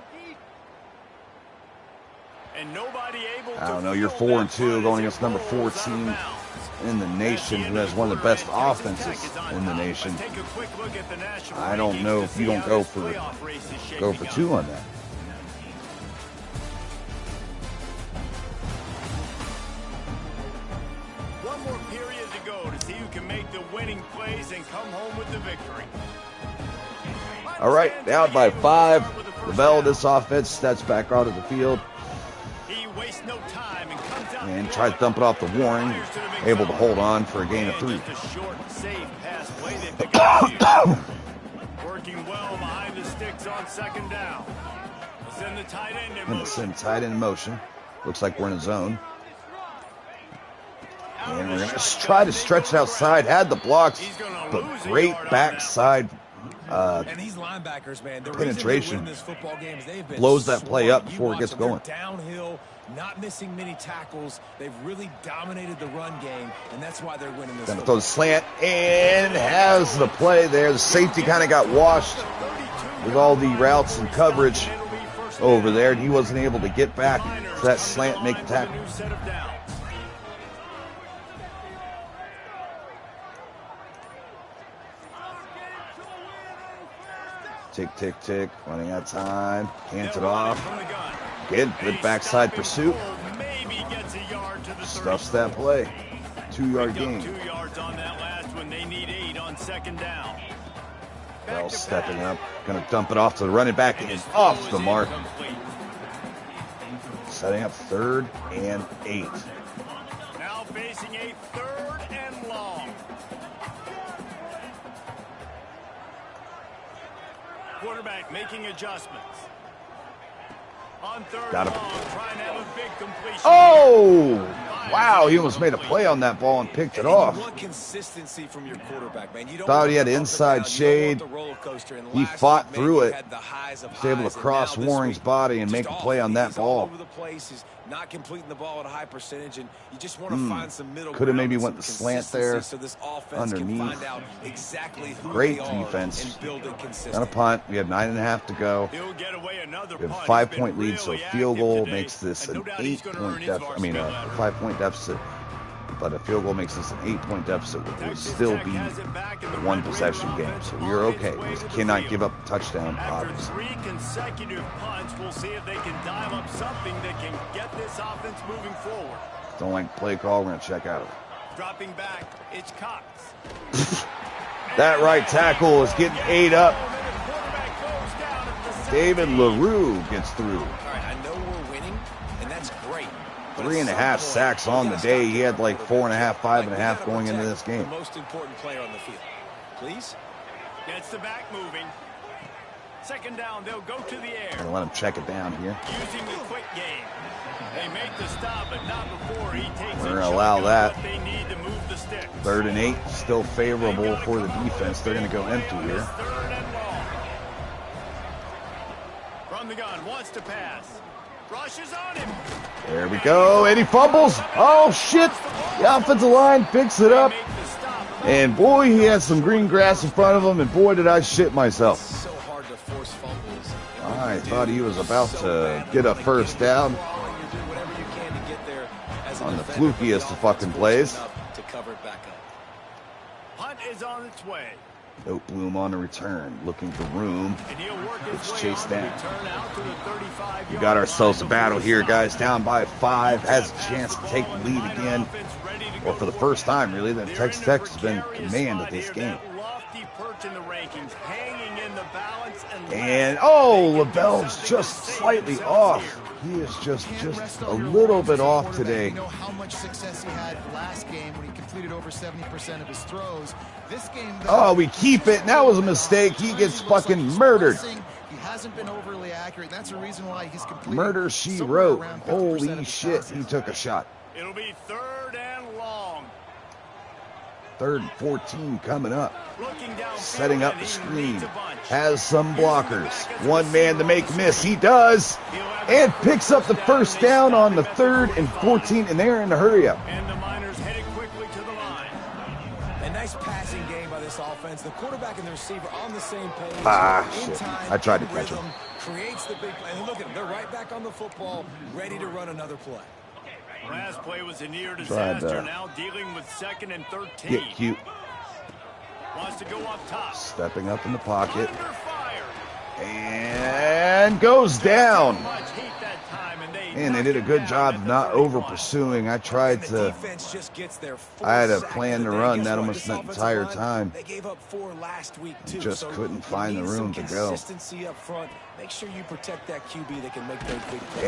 And nobody able I don't to know. You're field 4-2 that punt going as against it number rolls 14 out of bounds. in the nation, who has one of the best offenses in the nation. Take a quick look at the national I don't rankings know to if you see don't how go this for playoff race is go shaping for up. 2 on that. One more period to go to see who can make the winning plays and come home with the victory. All right, down by 5. Lavelle, this offense, steps back out of the field He wastes no time and comes out and the tries to dump it off the Warren. fires to the big Able to zone. hold on for a gain of And 3. just a short, safe pass play they pick up here. Working well behind the sticks on second down. We'll send the tight end in Gonna motion. send tight end in motion. Looks like we're in a zone. And we're going to try to stretch it outside. Had the blocks, He's gonna but lose a great yard on backside And these linebackers, man, the penetration. reason they win this football game is they've been Blows that play up swarming. You before it watch gets them, they're going. Downhill, not missing many tackles. They've really dominated the run game, and that's why they're winning this. Gonna throw the slant and has the play there. The safety kind of got washed with all the routes and coverage over there, and he wasn't able to get back to that slant, make the tackle. New set of downs. Tick, tick, tick. Running out of time. Hands it They'll run off. from the gun. Again, good A backside stopping pursuit. pull maybe gets a yard to the 30. Stuffs that play. 2-yard Picked up gain. 2 yards on that last one. They need 8 on second down. Bell Back to stepping pass. up. Gonna dump it off to the running back and His off throw the is mark. incomplete. Setting up 3rd and 8. Now facing a 3rd and long. Quarterback making adjustments. On 3rd Got and him. long, trying to have a big completion. Oh! Wow, he almost made a play on that ball and picked it And off. You want consistency from your quarterback, man. You don't Thought want he had the up and inside down. You shade. don't want the roller coaster. And He last fought week, through man, it. you had the highs of Was able to highs, and cross now this Waring's week, body and just make a off. play on that He's all ball. over the place. He's not completing the ball at a high percentage, and you just want to find some middle Coulda ground maybe and went some the slant there, consistency so this offense underneath. can find out exactly who Great they are defense. and build it consistently. Got a punt. We have 9.5 to go. He'll get away another We have a punt. 5-point He's been lead, so a really field active goal today, makes this and an no doubt he's gonna earn 8-point his deficit. I mean, varsity a letter. 5-point deficit. But a field goal makes this an 8-point deficit, which would Texas still Tech be has it back, and a the one Red Raider possession game. offense So on we're its okay. way We to the cannot field. give up a touchdown, After obviously. 3 consecutive punts, we'll see if they can dial up something that can get this offense moving forward. Don't like the play call. We're going to check out of it. Dropping back, it's Cox. That right tackle is getting ate up. And the quarterback goes down at the David 17. LaRue gets through. All right, I know we're winning, and that's great. 3.5 sacks on the day. He had like 4.5, 5.5 going into this game. The most important player on the field. Please. Gets the back moving. Second down, they'll go to the air. Gonna let him check it down here. Using the quick game. They make the stop, but not before he takes We're gonna allow that. They need to move the sticks. 3rd and 8, still favorable for the defense. They're gonna go empty here. 3rd and long. From the gun, wants to pass. Rushes on him. There we go, and he fumbles. Oh shit! The offensive line picks it up, and boy, he had some green grass in front of him, and boy, did I shit myself. So hard to force fumbles. I thought he was about to get a first down on the flukiest of fucking plays. To cover it back up. Hunt is on its way. Nope, Bloom on the return, looking for room. And he'll work his It's way chased on the down. return out to the 35-yard We got ourselves a line. battle here, guys. Down by 5, has a chance to take the lead again. Or for the first time, really, that Texas Tech has been command of this game. And, oh, LaBelle's just slightly off. He is just a little bit off today. You know how much success he had last game when he completed over 70% of his throws. This game, though, Oh, we keep it. And that was a mistake. He gets fucking murdered. He hasn't been overly accurate. That's the reason why he's completed Murder, she somewhere wrote. around 50% Holy of his shit, passes. he took a shot. It'll be 3rd and long. 3rd and 14 coming up. Looking downfield, Setting up and the he screen. needs a bunch. Has some blockers. One man to make miss. He does. And picks up the first down on the 3rd and 14. And they're in the hurry up. And the Miners headed quickly to the line. A nice passing game by this offense. The quarterback and the receiver on the same page. Ah, In shit. time, I tried to in catch him. rhythm, creates the big play. And look at them. They're right back on the football, ready to run another play. Last play was a near Tried to disaster. Now dealing with 2nd and 13. Get cute. Wants to go up top. Stepping up in the pocket. Under fire. And goes down. Much heat that time, and Man, they did a good job of not over pursuing. I tried The to. defense just gets their full I had a sack plan of the to day. run Guess that what? almost This the offensive entire line, time. They gave up 4 last week too. Just so couldn't you find the need room some to go. Consistency up front. Make sure you protect that QB that can make those big plays.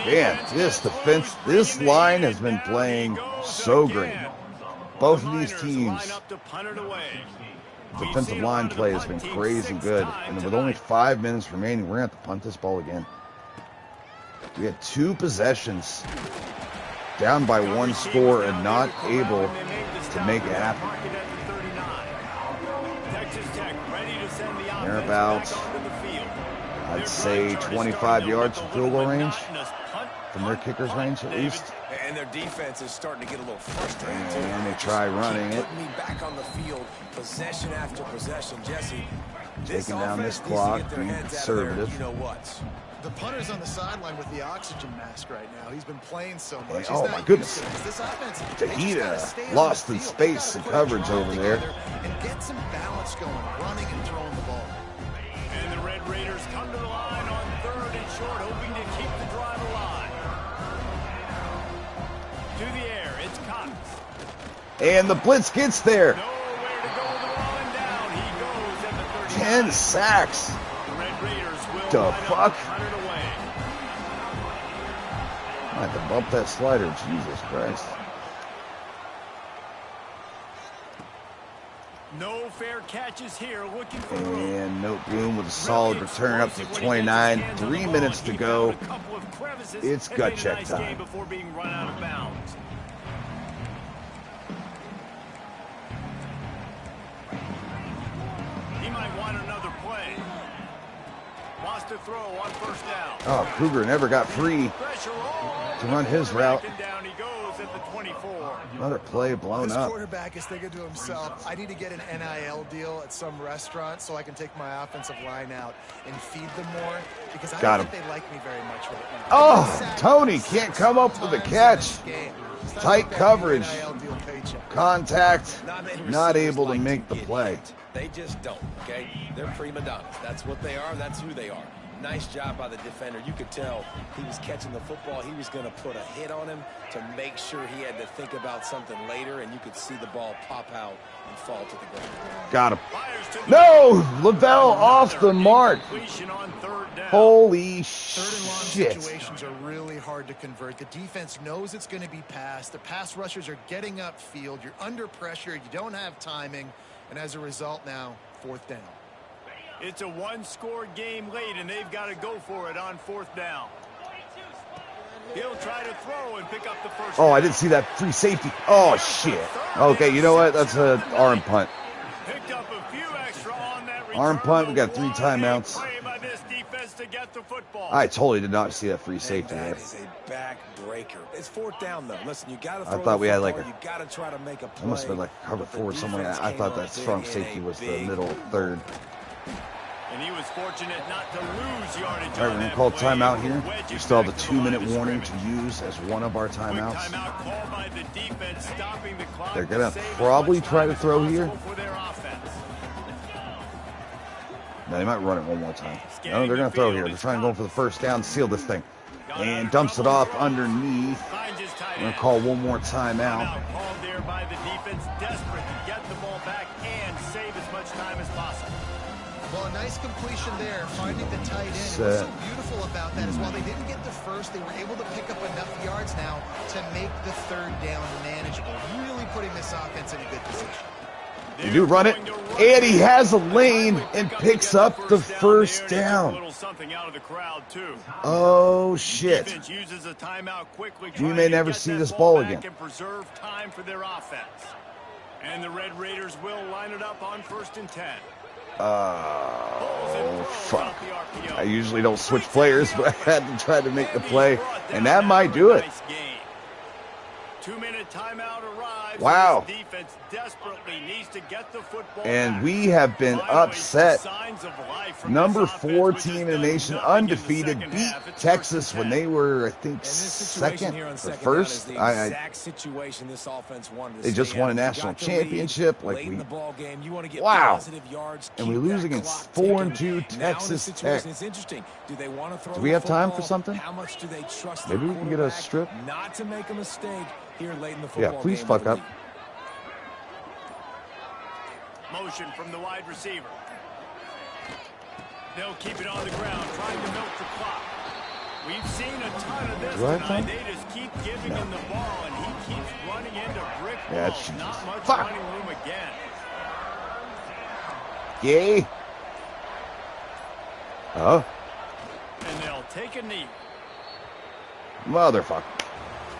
And this defense, this line has been playing so great. Both of these teams, defensive line play has been crazy good. And with only 5 minutes remaining, we're going to have to punt this ball again. We had 2 possessions down by 1 score and not able to make it happen. They're about, I'd say, 25 yards from field goal range, from their kicker's range at least. And their defense is starting to get a little frustrated too. And they try running it. Putting me back on the field, possession after possession. Jesse, Taking down this offense needs to clock, get their being heads out of their conservative. You know what? The punter's on the sideline with the oxygen mask right now. He's been playing so much. Oh, He's my not goodness. used to this. This offense, Tahita they just gotta stay on lost the in field. space They and gotta put a coverage drive over there. together and get some balance going, running and throwing the ball. And the Red Raiders come to the line on 3rd and short, hoping to keep the drive alive. To the air, it's Cox. And the blitz gets there. Nowhere to go with the ball and down. He goes at the 39. 10 sacks. The Red Raiders will The line up fuck? to punt it away. I had to bump that slider. Jesus Christ. No fair catches here. Looking for room. And Note Bloom with a solid return up to 29. 3 minutes to go. It's gut check time. Before being run out of bounds. He might want another play. Wants to throw on 1st down. Oh, Kruger never got free Pressure all to run his route. and down he goes at the 24. Another play blown This up. quarterback is thinking to himself, I need to get an NIL deal at some restaurant so I can take my offensive line out and feed them more because I Got don't him. think they like me very much right now. Oh, Tony can't come up with a catch. Tight coverage. Contact. Not able to make the play. They just don't, okay? They're prima donnas. That's what they are. That's who they are. Nice job by the defender. You could tell he was catching the football. He was going to put a hit on him to make sure he had to think about something later, and you could see the ball pop out and fall to the ground. Got him. No! Lavelle off the mark. Completion on 3rd down. Holy Third and long shit. situations are really hard to convert. The defense knows it's going to be passed. The pass rushers are getting upfield. You're under pressure. You don't have timing. And as a result now, 4th down. It's a one-score game late, and they've got to go for it on 4th down. He'll try to throw and pick up the first. Oh, I didn't see that free safety. Oh, shit. Okay, you know what? That's an arm punt. Picked up a few extra on that return. Arm punt. We got 3 timeouts. Play by this defense to get the football. I totally did not see that free safety That there. is a backbreaker. It's 4th down, though. Listen, you got to I throw thought the we had like football. a. You got to try to make a play. It must have been like cover But the 4 somewhere. defense I came thought up that big strong in safety a was the big middle 3rd. And he was fortunate not to lose yardage. All right, on we're going that to call play. timeout here. Wedge We it still have the back to the line 2-minute of warning to scrimmage. use as one of our Quick timeouts. timeout called by the defense, stopping the clock. They're going to save as probably much try time to as throw here. possible for their offense. No, they might run it one more time. No, they're going to throw here. They're trying to go for the first down, seal this thing. And dumps it off underneath. Finds his tight We're going end. to call one more timeout. Timeout called there by the defense, desperate to get the ball back and save as much time as possible. Well, a nice completion there, finding the tight end. And what's so beautiful about that is while they didn't get the first, they were able to pick up enough yards now to make the 3rd down manageable, really putting this offense in a good position. You do run it, and he has a lane and picks up the first down. Oh, shit. We may never see this ball again. And preserve time for their offense. And the Red Raiders will line it up on 1st and 10. Oh, fuck. I usually don't switch players, but I had to try to make the play, and that might do it. 2-minute timeout arrives. Wow. Defense desperately needs to get the football And back. we have been Finally, upset. signs of life from Number this 4 offense, which team in has the done nation, nothing in the undefeated, second beat half. It's Texas 1st and when 10. they were, I think, And this situation second here on or second first. down is the exact situation this offense wanted to They just stay won a out. You national got the lead championship. Like late in the ball game. You want to get wow. positive yards, And we keep lose that against clock 4-2 ticking. Now in Texas this situation, Tech. it's interesting. Do they want to throw Do we the have time for football? something? How much do they trust Maybe the we can get a quarterback strip. not to make a mistake here late in the football Yeah, please game fuck with the up. lead? Motion from the wide receiver. They'll keep it on the ground, trying to milk the clock. We've seen a ton of this Do I have tonight. time? They just keep giving him the ball, and he keeps running into brick Yeah, walls. Jesus. Not much Fuck. running room again. Yay. Oh, And they'll take a knee. motherfucker.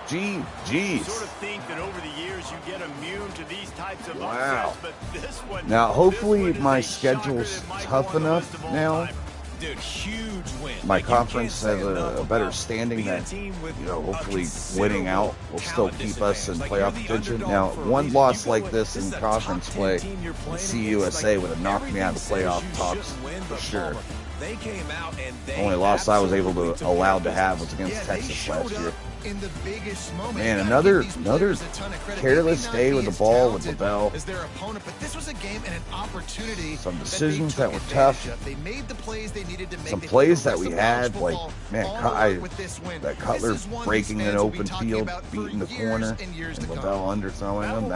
You Jeez. sort of think that over the years you get immune to these types of Wow. upsets, but this one. Now, hopefully this one is my a shocker schedule's that might tough go on the enough list of all now. time. Dude, huge win. My Like, you can't conference say has enough a better about standing being a that, team with you know, a hopefully considerable winning out will still talent keep us in disadvantage. Like, playoff you're the contention. underdog Now, for a one reason. loss You like go this in in a top conference 10 play, team you're playing CUSA against, like, would have knocked me out of the everything playoff says you talks shouldn't win, for but sure. Palmer, they came out and they Only loss I was able absolutely to took allowed to care have of was business. against they Texas showed last year. up in the biggest moment. Man, You gotta another give these players a ton of credit. They may careless not day be with the as ball with talented LaBelle. as their opponent, but this was a game and an opportunity. Some that decisions they that took were tough. advantage of. They made the plays they needed to make. Some They put plays the that rest we of college had, like, football man, on I- the road with this win. that This Cutler is one breaking these an fans will be open talking field, about for beating the years corner, and years and to come. LaBelle underthrowing him.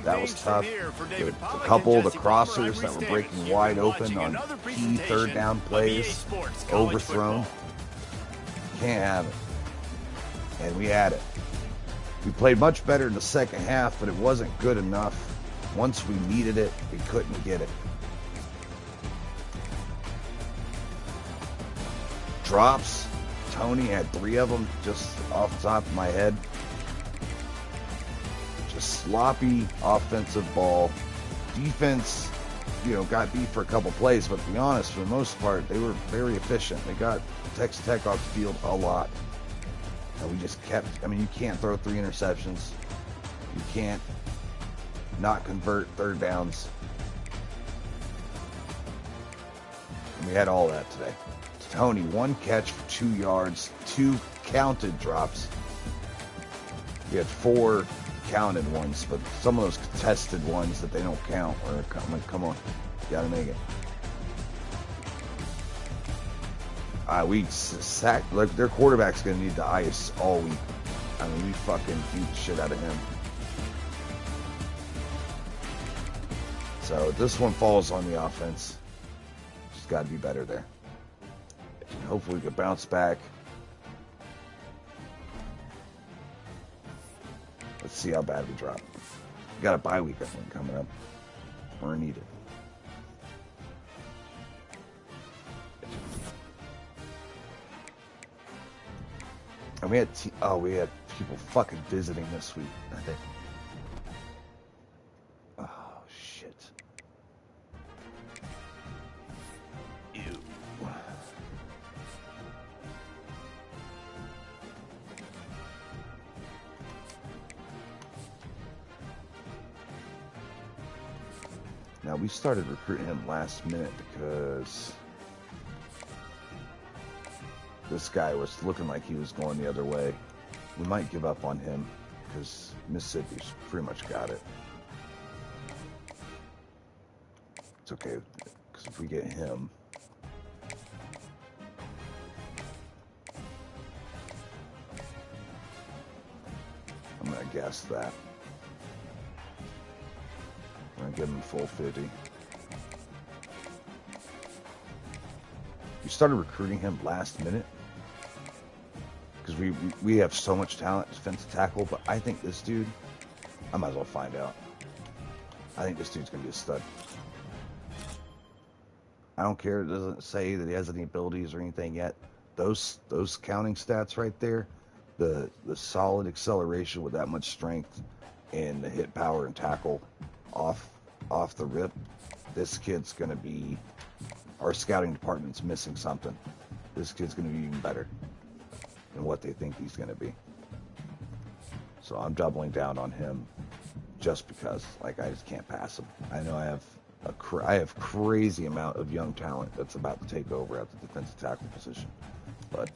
That was tough. The The couple of the crossers that were breaking wide open on key 3rd down plays, overthrown. Can't have it. And we had it. We played much better in the second half, but it wasn't good enough. Once we needed it, we couldn't get it. Drops. Tony had 3 of them just off the top of my head. Just sloppy offensive ball. Defense, you know, got beat for a couple plays, but to be honest, for the most part, they were very efficient. They got Texas Tech off the field a lot. And we just kept, I mean, you can't throw 3 interceptions. You can't not convert 3rd downs. And we had all that today. Tony, 1 catch for 2 yards, 2 counted drops. We had 4 counted ones, but some of those contested ones that they don't count are coming. Come on, you gotta make it. We sacked, like, their quarterback's gonna need the ice all week. I mean, we fucking beat the shit out of him. So this one falls on the offense. Just gotta be better there. Hopefully we can bounce back. Let's see how bad we drop. We got a bye week, I think, coming up. We're needed. And we had people fucking visiting this week. Oh shit. Ew. Now we started recruiting him last minute because this guy was looking like he was going the other way. We might give up on him because Mississippi's pretty much got it. It's okay, because if we get him, I'm going to guess that. I'm going to give him full 50. We started recruiting him last minute because we have so much talent defensive tackle, but I think this dude, I might as well find out. I think this dude's going to be a stud. I don't care. It doesn't say that he has any abilities or anything yet. Those counting stats right there, the solid acceleration with that much strength and the hit power and tackle off the rip, this kid's going to be, our scouting department's missing something. This kid's going to be even better than what they think he's going to be. So I'm doubling down on him just because, like, I just can't pass him. I know I have crazy amount of young talent that's about to take over at the defensive tackle position, but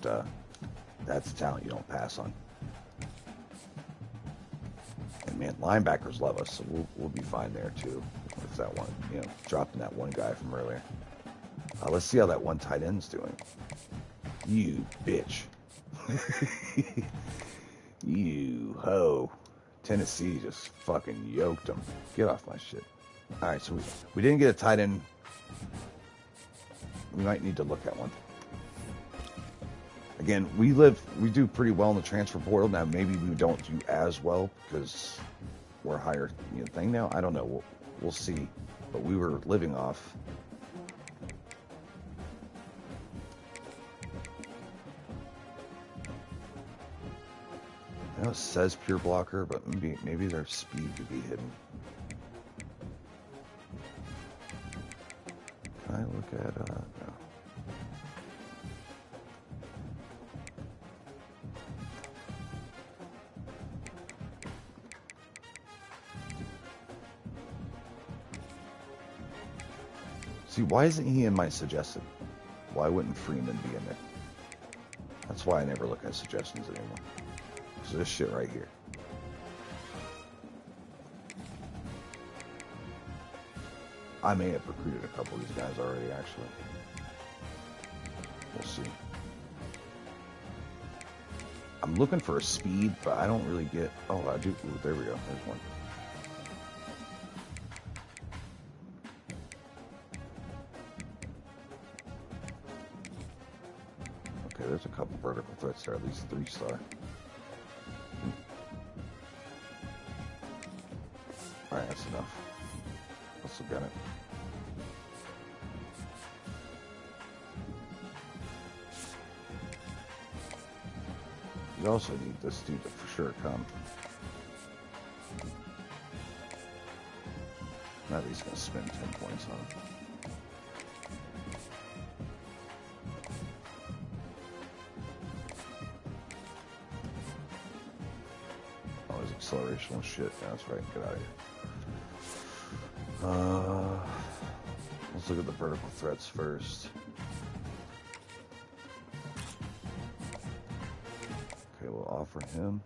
that's a talent you don't pass on. And man, linebackers love us, so we'll be fine there too. It's that one, dropping that one guy from earlier. Let's see how that one tight end's doing. You bitch. You hoe. Tennessee just fucking yoked them. Get off my shit. Alright, so we didn't get a tight end. We might need to look at one. Again, we do pretty well in the transfer portal. Now, maybe we don't do as well because we're a higher thing now. I don't know. We'll see. But we were living off. I know it says pure blocker, but maybe their speed could be hidden. Can I look at, no. See, why isn't he in my suggested? Why wouldn't Freeman be in there? That's why I never look at suggestions anymore. So this shit right here. I may have recruited a couple of these guys already, actually. We'll see. I'm looking for a speed, but I don't really get... Oh, I do. Ooh, there we go. There's one. Okay, there's a couple vertical threats there, at least 3-star. Alright, that's enough. Let's look at it. You also need this dude to for sure come. Now that he's going to spend 10 points on him. Oh, his acceleration was shit. Yeah, that's right. Get out of here. Let's look at the vertical threats first. Okay, we'll offer him.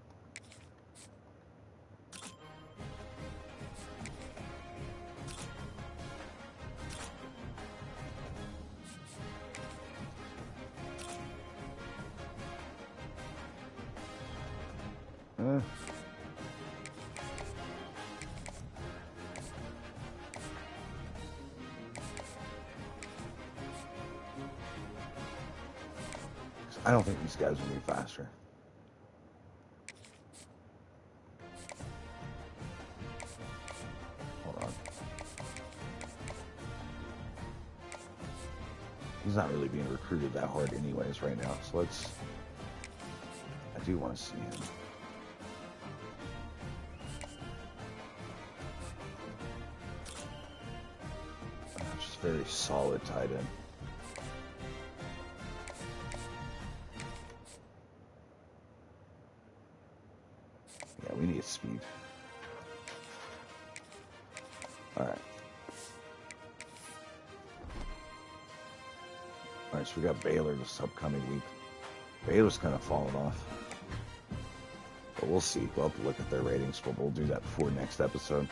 I don't think these guys will be faster. Hold on. He's not really being recruited that hard anyways right now, so let's... I do want to see him. Just very solid tight end. Yeah, we need speed. Alright. Alright, so we got Baylor this upcoming week. Baylor's kind of fallen off. But we'll see. We'll have to look at their ratings, but we'll do that before next episode.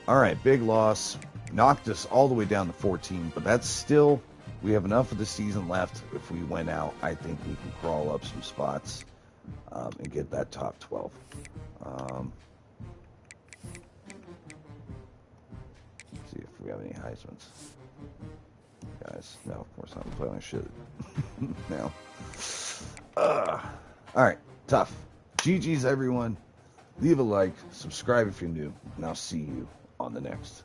Alright, big loss. Knocked us all the way down to 14, but that's still... We have enough of the season left. If we win out, I think we can crawl up some spots and get that top 12. Let's see if we have any Heismans. Guys, no, of course not. I'm playing like shit now. Alright, tough. GG's, everyone. Leave a like, subscribe if you're new, and I'll see you on the next